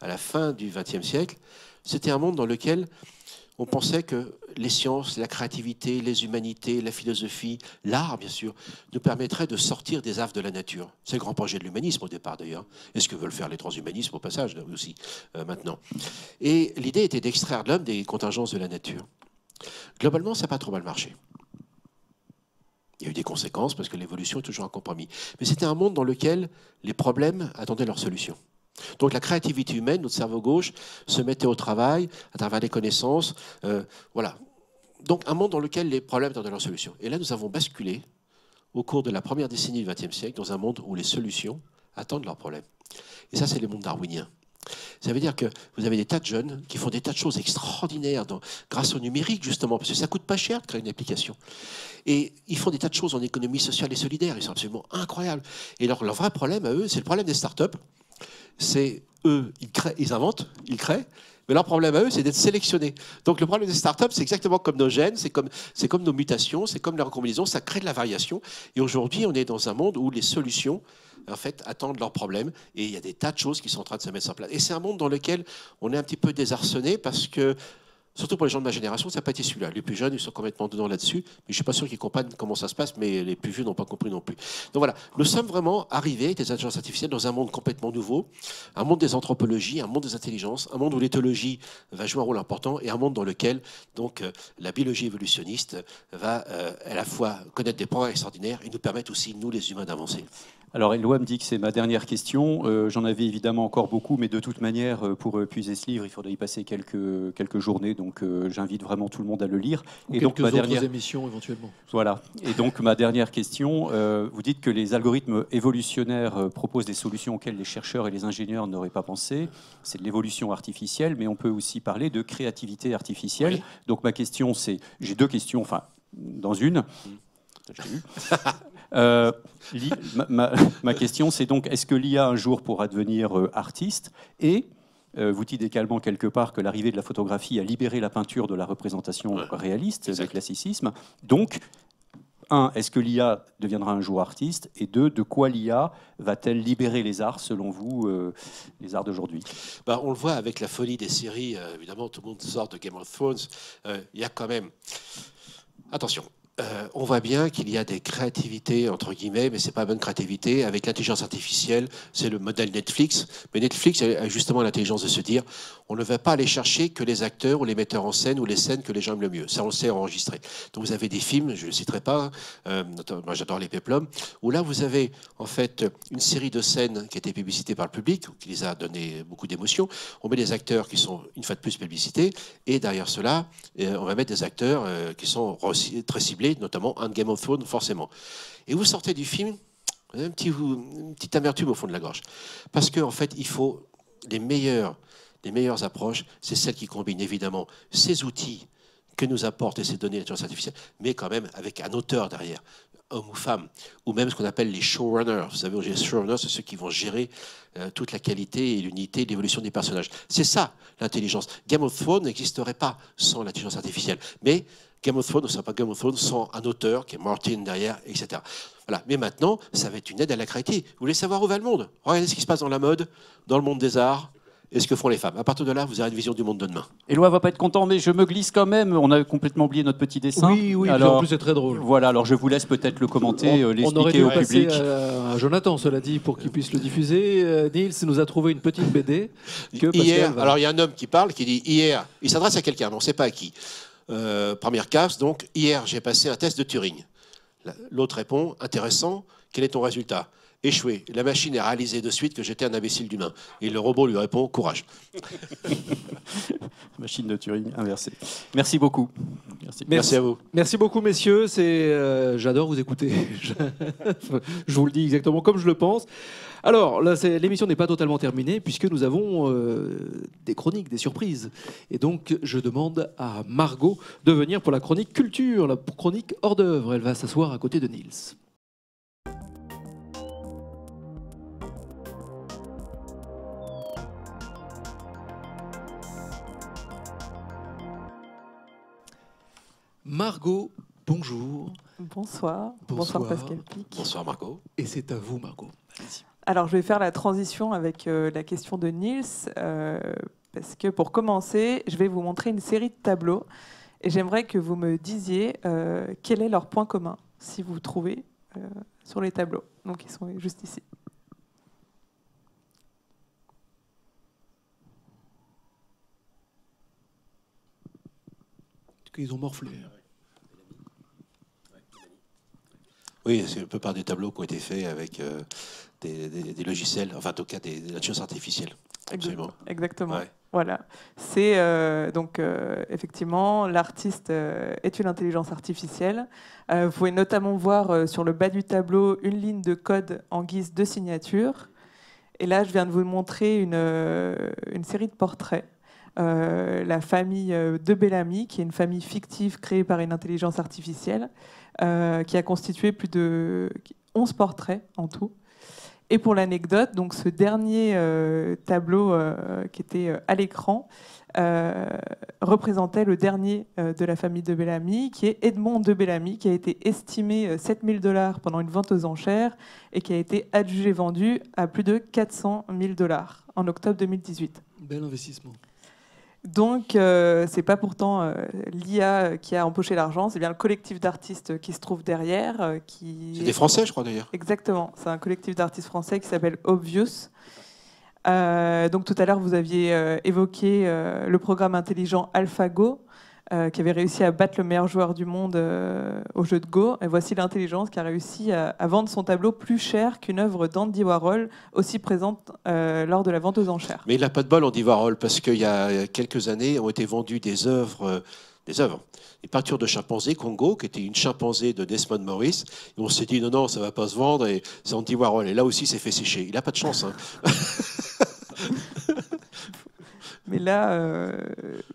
à la fin du XXe siècle, c'était un monde dans lequel on pensait que les sciences, la créativité, les humanités, la philosophie, l'art, bien sûr, nous permettraient de sortir des affres de la nature. C'est le grand projet de l'humanisme au départ, d'ailleurs. Et ce que veulent faire les transhumanismes au passage, aussi, maintenant. Et l'idée était d'extraire de l'homme des contingences de la nature. Globalement, ça n'a pas trop mal marché. Il y a eu des conséquences, parce que l'évolution est toujours un compromis. Mais c'était un monde dans lequel les problèmes attendaient leur solution. Donc la créativité humaine, notre cerveau gauche, se mettait au travail à travers les connaissances. Voilà. Donc un monde dans lequel les problèmes attendaient leur solution. Et là, nous avons basculé au cours de la première décennie du XXe siècle dans un monde où les solutions attendent leurs problèmes. Et ça, c'est le monde darwinien. Ça veut dire que vous avez des tas de jeunes qui font des tas de choses extraordinaires grâce au numérique, justement, parce que ça ne coûte pas cher de créer une application. Et ils font des tas de choses en économie sociale et solidaire. Ils sont absolument incroyables. Et leur vrai problème à eux, c'est le problème des startups. C'est eux, ils inventent, ils créent, mais leur problème à eux, c'est d'être sélectionnés. Donc le problème des startups, c'est exactement comme nos gènes, c'est comme nos mutations, c'est comme les recombinaisons, ça crée de la variation. Et aujourd'hui, on est dans un monde où les solutions, en fait, attendent leurs problèmes, et il y a des tas de choses qui sont en train de se mettre en place. Et c'est un monde dans lequel on est un petit peu désarçonné, parce que surtout pour les gens de ma génération, ça n'a pas été celui-là. Les plus jeunes, ils sont complètement dedans là-dessus. Mais je ne suis pas sûr qu'ils comprennent comment ça se passe, mais les plus vieux n'ont pas compris non plus. Donc voilà, nous sommes vraiment arrivés avec des intelligences artificielles dans un monde complètement nouveau, un monde des anthropologies, un monde des intelligences, un monde où l'éthologie va jouer un rôle important et un monde dans lequel donc, la biologie évolutionniste va à la fois connaître des progrès extraordinaires et nous permettre aussi, nous les humains, d'avancer. Alors, Eloi me dit que c'est ma dernière question. J'en avais évidemment encore beaucoup, mais de toute manière, pour puiser ce livre, il faudrait y passer quelques journées. Donc, j'invite vraiment tout le monde à le lire. Et donc, ma dernière émission, éventuellement. Voilà. Et donc, ma dernière question, vous dites que les algorithmes évolutionnaires proposent des solutions auxquelles les chercheurs et les ingénieurs n'auraient pas pensé. C'est de l'évolution artificielle, mais on peut aussi parler de créativité artificielle. Oui. Donc, ma question, c'est... J'ai 2 questions, enfin, dans une. Ma question, c'est donc, est-ce que l'IA un jour pourra devenir artiste? Et vous dites également quelque part que l'arrivée de la photographie a libéré la peinture de la représentation réaliste, le classicisme. Donc, 1, est-ce que l'IA deviendra un jour artiste? Et 2, de quoi l'IA va-t-elle libérer les arts, selon vous, les arts d'aujourd'hui? On le voit avec la folie des séries. Évidemment, tout le monde sort de Game of Thrones. Il y a quand même... Attention. On voit bien qu'il y a des créativités, entre guillemets, mais ce n'est pas bonne créativité. Avec l'intelligence artificielle, c'est le modèle Netflix. Mais Netflix a justement l'intelligence de se dire, on ne va pas aller chercher que les acteurs ou les metteurs en scène ou les scènes que les gens aiment le mieux. Ça, on le sait enregistré. Donc vous avez des films, je ne le citerai pas, moi j'adore les péplums, où là vous avez en fait une série de scènes qui a été publicitées par le public, qui les a donné beaucoup d'émotions. On met des acteurs qui sont une fois de plus publicités, et derrière cela, on va mettre des acteurs qui sont très ciblés, notamment un Game of Thrones, forcément. Et vous sortez du film, une petite amertume au fond de la gorge. Parce qu'en fait, il faut les meilleures approches, c'est celles qui combinent évidemment ces outils que nous apportent ces données d'intelligence artificielle, mais quand même avec un auteur derrière, homme ou femme, ou même ce qu'on appelle les showrunners. Vous savez, les showrunners, c'est ceux qui vont gérer toute la qualité et l'unité, l'évolution des personnages. C'est ça, l'intelligence. Game of Thrones n'existerait pas sans l'intelligence artificielle. Mais Game of Thrones ne serait pas Game of Thrones sans un auteur qui est Martin derrière, etc. Voilà. Mais maintenant, ça va être une aide à la créativité. Vous voulez savoir où va le monde? Regardez ce qui se passe dans la mode, dans le monde des arts, et ce que font les femmes. À partir de là, vous avez une vision du monde de demain. Éloi va pas être content, mais je me glisse quand même. On a complètement oublié notre petit dessin. Oui, alors, en plus c'est très drôle. Voilà, alors je vous laisse peut-être le commenter, On aurait l'expliquer dû au passer public. à Jonathan, cela dit, pour qu'il puisse le diffuser. Niels nous a trouvé une petite BD que Hier, Pascal va- alors il y a un homme qui parle, qui dit hier, il s'adresse à quelqu'un, mais on ne sait pas à qui. Première case, donc, hier j'ai passé un test de Turing. L'autre répond, intéressant, quel est ton résultat? Échoué. La machine a réalisé de suite que j'étais un imbécile d'humain. Et le robot lui répond, courage. Machine de Turing inversée. Merci beaucoup. Merci à vous. Merci beaucoup, messieurs. J'adore vous écouter. Je vous le dis exactement comme je le pense. Alors, là, l'émission n'est pas totalement terminée puisque nous avons des chroniques, des surprises. Et donc, je demande à Margot de venir pour la chronique culture, la chronique hors d'œuvre. Elle va s'asseoir à côté de Niels. Margot, bonjour. Bonsoir. Bonsoir. Pascal Pic. Bonsoir Margot. Et c'est à vous, Margot. Allez-y. Alors, je vais faire la transition avec la question de Niels, parce que pour commencer, je vais vous montrer une série de tableaux, et j'aimerais que vous me disiez quel est leur point commun, si vous trouvez sur les tableaux. Donc, ils sont juste ici. Ils ont morflé. Oui, c'est un peu par des tableaux qui ont été faits avec des logiciels, enfin en tout cas des intelligences artificielles. Absolument. Exactement. Ouais. Voilà. C'est effectivement, l'artiste est une intelligence artificielle. Vous pouvez notamment voir sur le bas du tableau une ligne de code en guise de signature. Et là, je viens de vous montrer une série de portraits. La famille de Bellamy, qui est une famille fictive créée par une intelligence artificielle, qui a constitué plus de 11 portraits en tout. Et pour l'anecdote, donc ce dernier tableau qui était à l'écran représentait le dernier de la famille de Bellamy, qui est Edmond de Bellamy, qui a été estimé $7 000 pendant une vente aux enchères et qui a été adjugé vendu à plus de $400 000 en octobre 2018. Bel investissement. Donc, c'est pas pourtant l'IA qui a empoché l'argent, c'est bien le collectif d'artistes qui se trouve derrière. C'est des Français, je crois d'ailleurs. Exactement, c'est un collectif d'artistes français qui s'appelle Obvious. Donc tout à l'heure, vous aviez évoqué le programme intelligent AlphaGo, qui avait réussi à battre le meilleur joueur du monde au jeu de Go. Et voici l'intelligence qui a réussi à vendre son tableau plus cher qu'une œuvre d'Andy Warhol, aussi présente lors de la vente aux enchères. Mais il n'a pas de bol, Andy Warhol, parce qu'il y a quelques années ont été vendues des œuvres, des peintures de chimpanzés Congo, qui était une chimpanzé de Desmond Morris. Et on s'est dit non, ça ne va pas se vendre, et c'est Andy Warhol. Et là aussi, c'est fait sécher. Il n'a pas de chance. Hein. Mais là,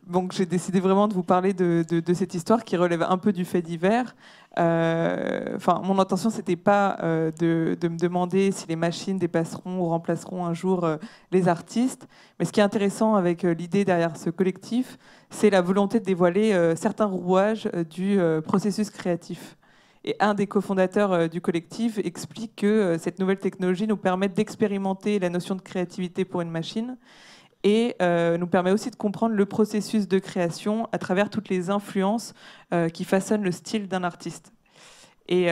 donc j'ai décidé vraiment de vous parler de cette histoire qui relève un peu du fait divers. Mon intention, c'était pas de me demander si les machines dépasseront ou remplaceront un jour les artistes. Mais ce qui est intéressant avec l'idée derrière ce collectif, c'est la volonté de dévoiler certains rouages du processus créatif. Et un des cofondateurs du collectif explique que cette nouvelle technologie nous permet d'expérimenter la notion de créativité pour une machine et nous permet aussi de comprendre le processus de création à travers toutes les influences qui façonnent le style d'un artiste. Et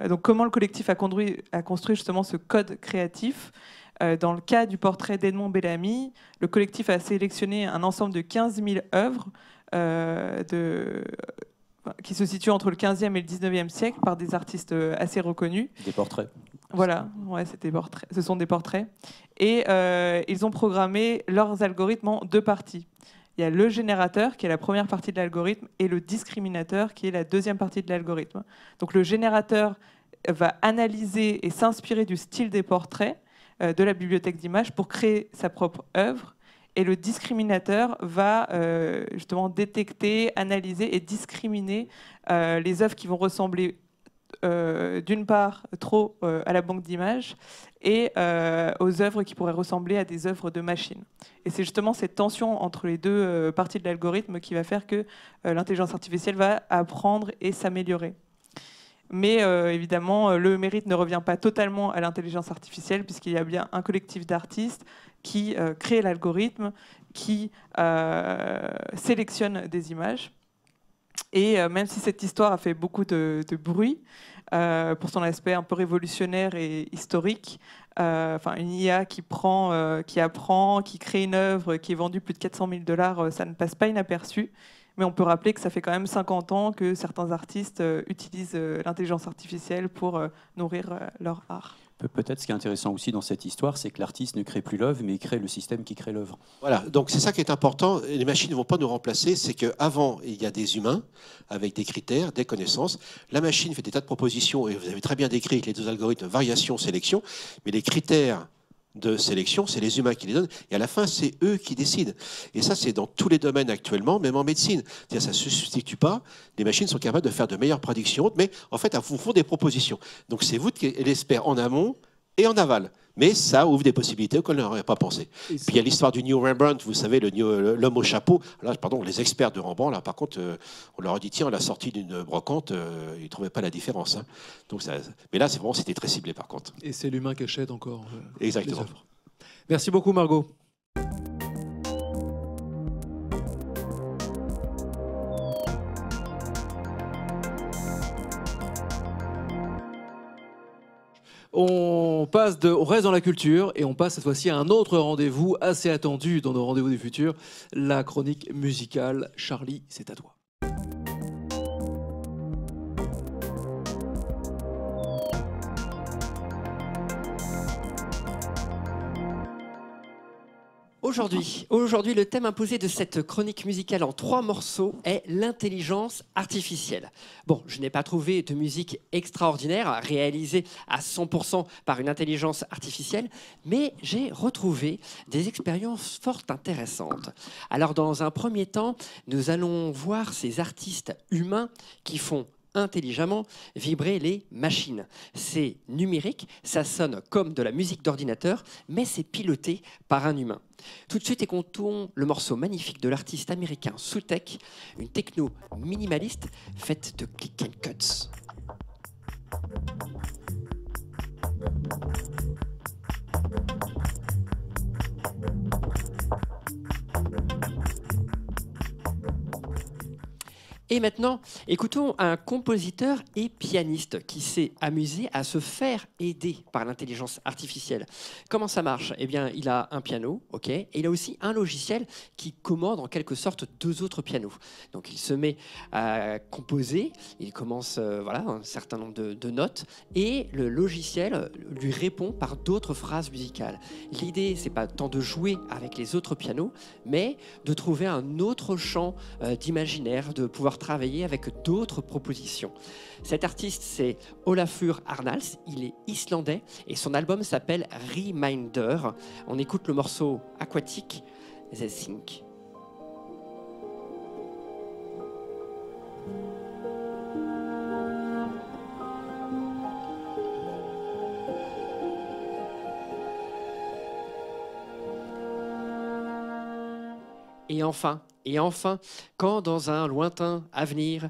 donc comment le collectif a construit justement ce code créatif. Dans le cas du portrait d'Edmond Bellamy, le collectif a sélectionné un ensemble de 15 000 œuvres qui se situent entre le 15e et le 19e siècle par des artistes assez reconnus. Des portraits. Voilà, ouais, ce sont des portraits. Et ils ont programmé leurs algorithmes en deux parties. Il y a le générateur, qui est la première partie de l'algorithme, et le discriminateur, qui est la deuxième partie de l'algorithme. Donc le générateur va analyser et s'inspirer du style des portraits de la bibliothèque d'images pour créer sa propre œuvre. Et le discriminateur va justement détecter, analyser et discriminer les œuvres qui vont ressembler d'une part trop à la banque d'images et aux œuvres qui pourraient ressembler à des œuvres de machine. Et c'est justement cette tension entre les deux parties de l'algorithme qui va faire que l'intelligence artificielle va apprendre et s'améliorer. Mais évidemment, le mérite ne revient pas totalement à l'intelligence artificielle, puisqu'il y a bien un collectif d'artistes qui crée l'algorithme, qui sélectionne des images. Et même si cette histoire a fait beaucoup de bruit, pour son aspect un peu révolutionnaire et historique, une IA qui apprend, qui crée une œuvre qui est vendue plus de 400 000 $, ça ne passe pas inaperçu. Mais on peut rappeler que ça fait quand même 50 ans que certains artistes utilisent l'intelligence artificielle pour nourrir leur art. Peut-être ce qui est intéressant aussi dans cette histoire, c'est que l'artiste ne crée plus l'œuvre, mais il crée le système qui crée l'œuvre. Voilà, donc c'est ça qui est important. Les machines ne vont pas nous remplacer. C'est qu'avant, il y a des humains avec des critères, des connaissances. La machine fait des tas de propositions, et vous avez très bien décrit les deux algorithmes, variation, sélection, mais les critères de sélection, c'est les humains qui les donnent, et à la fin, c'est eux qui décident. Et ça, c'est dans tous les domaines actuellement, même en médecine. C'est-à-dire, ça ne se substitue pas. Les machines sont capables de faire de meilleures prédictions, mais en fait, elles vous font des propositions. Donc, c'est vous qui êtes l'expert en amont et en aval. Mais ça ouvre des possibilités auxquelles on n'aurait pas pensé. Puis il y a l'histoire du New Rembrandt, vous savez, l'homme au chapeau. Là, pardon, les experts de Rembrandt, là, par contre, on leur a dit, tiens, on l'a sorti d'une brocante, ils ne trouvaient pas la différence. Hein. Donc mais là, c'était très ciblé, par contre. Et c'est l'humain qui achète encore Exactement. les œuvres. Merci beaucoup, Margot. On reste dans la culture et on passe cette fois-ci à un autre rendez-vous assez attendu dans nos rendez-vous du futur, la chronique musicale. Charlie, c'est à toi. Aujourd'hui, le thème imposé de cette chronique musicale en 3 morceaux est l'intelligence artificielle. Bon, je n'ai pas trouvé de musique extraordinaire réalisée à 100% par une intelligence artificielle, mais j'ai retrouvé des expériences fort intéressantes. Alors, dans un premier temps, nous allons voir ces artistes humains qui font intelligemment vibrer les machines. C'est numérique, ça sonne comme de la musique d'ordinateur, mais c'est piloté par un humain. Tout de suite, écoutons le morceau magnifique de l'artiste américain Soutech, une techno minimaliste faite de click and cuts. Et maintenant, écoutons un compositeur et pianiste qui s'est amusé à se faire aider par l'intelligence artificielle. Comment ça marche? Eh bien, il a un piano, ok, et il a aussi un logiciel qui commande en quelque sorte 2 autres pianos. Donc, il se met à composer, il commence un certain nombre de notes, et le logiciel lui répond par d'autres phrases musicales. L'idée, c'est pas tant de jouer avec les autres pianos, mais de trouver un autre champ d'imaginaire, de pouvoir travailler avec d'autres propositions. Cet artiste, c'est Olafur Arnalds, il est islandais et son album s'appelle Reminder. On écoute le morceau Aquatic, The Think. Et enfin, quand dans un lointain avenir,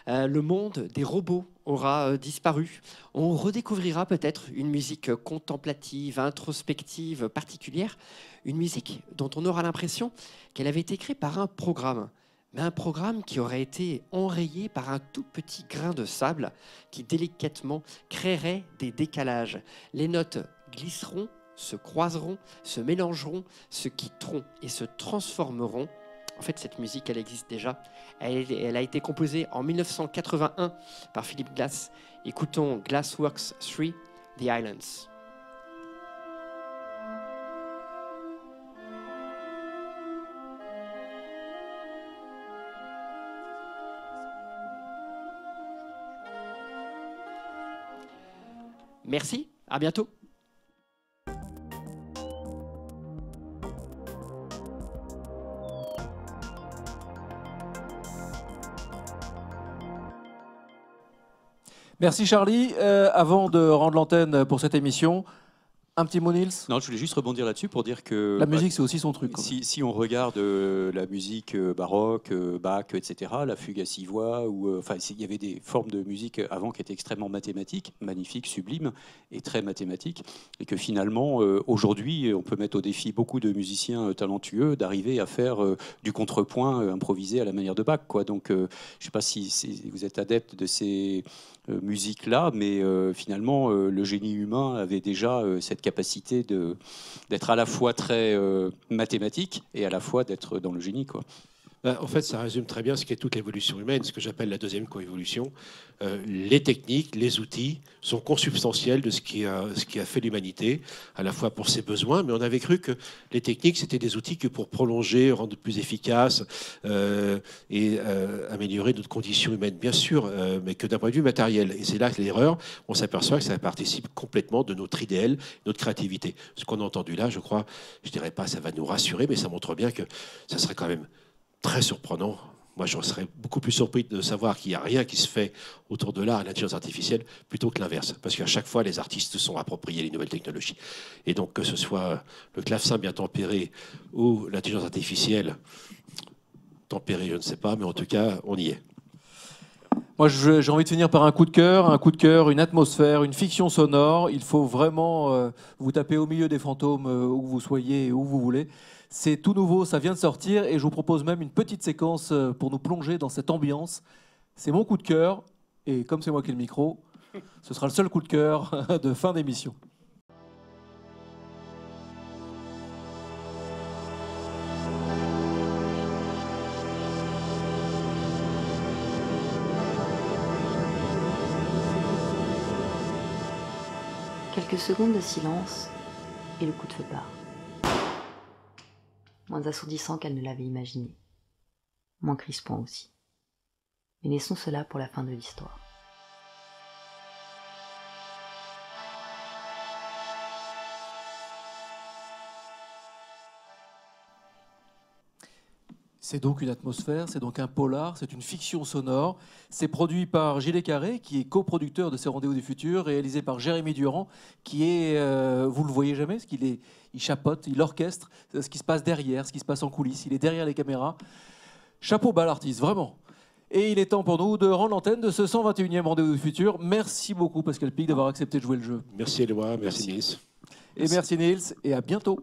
le monde des robots aura disparu, on redécouvrira peut-être une musique contemplative, introspective, particulière, une musique dont on aura l'impression qu'elle avait été créée par un programme, mais un programme qui aurait été enrayé par un tout petit grain de sable qui délicatement créerait des décalages. Les notes glisseront, se croiseront, se mélangeront, se quitteront et se transformeront. En fait, cette musique, elle existe déjà. Elle a été composée en 1981 par Philip Glass. Écoutons Glassworks 3, The Islands. Merci, à bientôt. Merci Charlie. Avant de rendre l'antenne pour cette émission, un petit mot Nils. Non, je voulais juste rebondir là-dessus pour dire que La musique, c'est aussi son truc. Si on regarde la musique baroque, Bach, etc., la fugue à 6 voix, il y avait des formes de musique avant qui étaient extrêmement mathématiques, magnifiques, sublimes et très mathématiques, et que finalement, aujourd'hui, on peut mettre au défi beaucoup de musiciens talentueux d'arriver à faire du contrepoint improvisé à la manière de Bach, quoi. Donc, je ne sais pas si vous êtes adepte de ces musique-là, mais finalement, le génie humain avait déjà cette capacité d'être à la fois très mathématique et à la fois d'être dans le génie, quoi. En fait, ça résume très bien ce qu'est toute l'évolution humaine, ce que j'appelle la deuxième coévolution. Les techniques, les outils sont consubstantiels de ce qui a fait l'humanité, à la fois pour ses besoins, mais on avait cru que les techniques, c'était des outils que pour prolonger, rendre plus efficaces et améliorer notre condition humaine, bien sûr, mais que d'un point de vue matériel. Et c'est là que l'erreur, on s'aperçoit que ça participe complètement de notre idéal, notre créativité. Ce qu'on a entendu là, je crois, je dirais pas ça va nous rassurer, mais ça montre bien que ça serait quand même très surprenant. Moi, je serais beaucoup plus surpris de savoir qu'il n'y a rien qui se fait autour de l'art et de l'intelligence artificielle plutôt que l'inverse. Parce qu'à chaque fois, les artistes se sont appropriés les nouvelles technologies. Et donc, que ce soit le clavecin bien tempéré ou l'intelligence artificielle tempérée, je ne sais pas, mais en tout cas, on y est. Moi, j'ai envie de finir par un coup de cœur, une atmosphère, une fiction sonore. Il faut vraiment vous taper au milieu des fantômes où vous soyez et où vous voulez. C'est tout nouveau, ça vient de sortir et je vous propose même une petite séquence pour nous plonger dans cette ambiance. C'est mon coup de cœur et comme c'est moi qui ai le micro, ce sera le seul coup de cœur de fin d'émission. Quelques secondes de silence et le coup de feu part. Moins assourdissant qu'elle ne l'avait imaginé. Moins crispant aussi. Mais laissons cela pour la fin de l'histoire. C'est donc une atmosphère, c'est donc un polar, c'est une fiction sonore. C'est produit par Gilles Carré, qui est coproducteur de ces Rendez-vous du Futur, réalisé par Jérémy Durand, qui est, vous le voyez jamais, parce qu'il il chapeaute, il orchestre ce qui se passe derrière, ce qui se passe en coulisses. Il est derrière les caméras. Chapeau bas l'artiste, vraiment. Et il est temps pour nous de rendre l'antenne de ce 121e Rendez-vous du Futur. Merci beaucoup Pascal Pic d'avoir accepté de jouer le jeu. Merci Éloi, merci Nils. Et merci Nils, et à bientôt.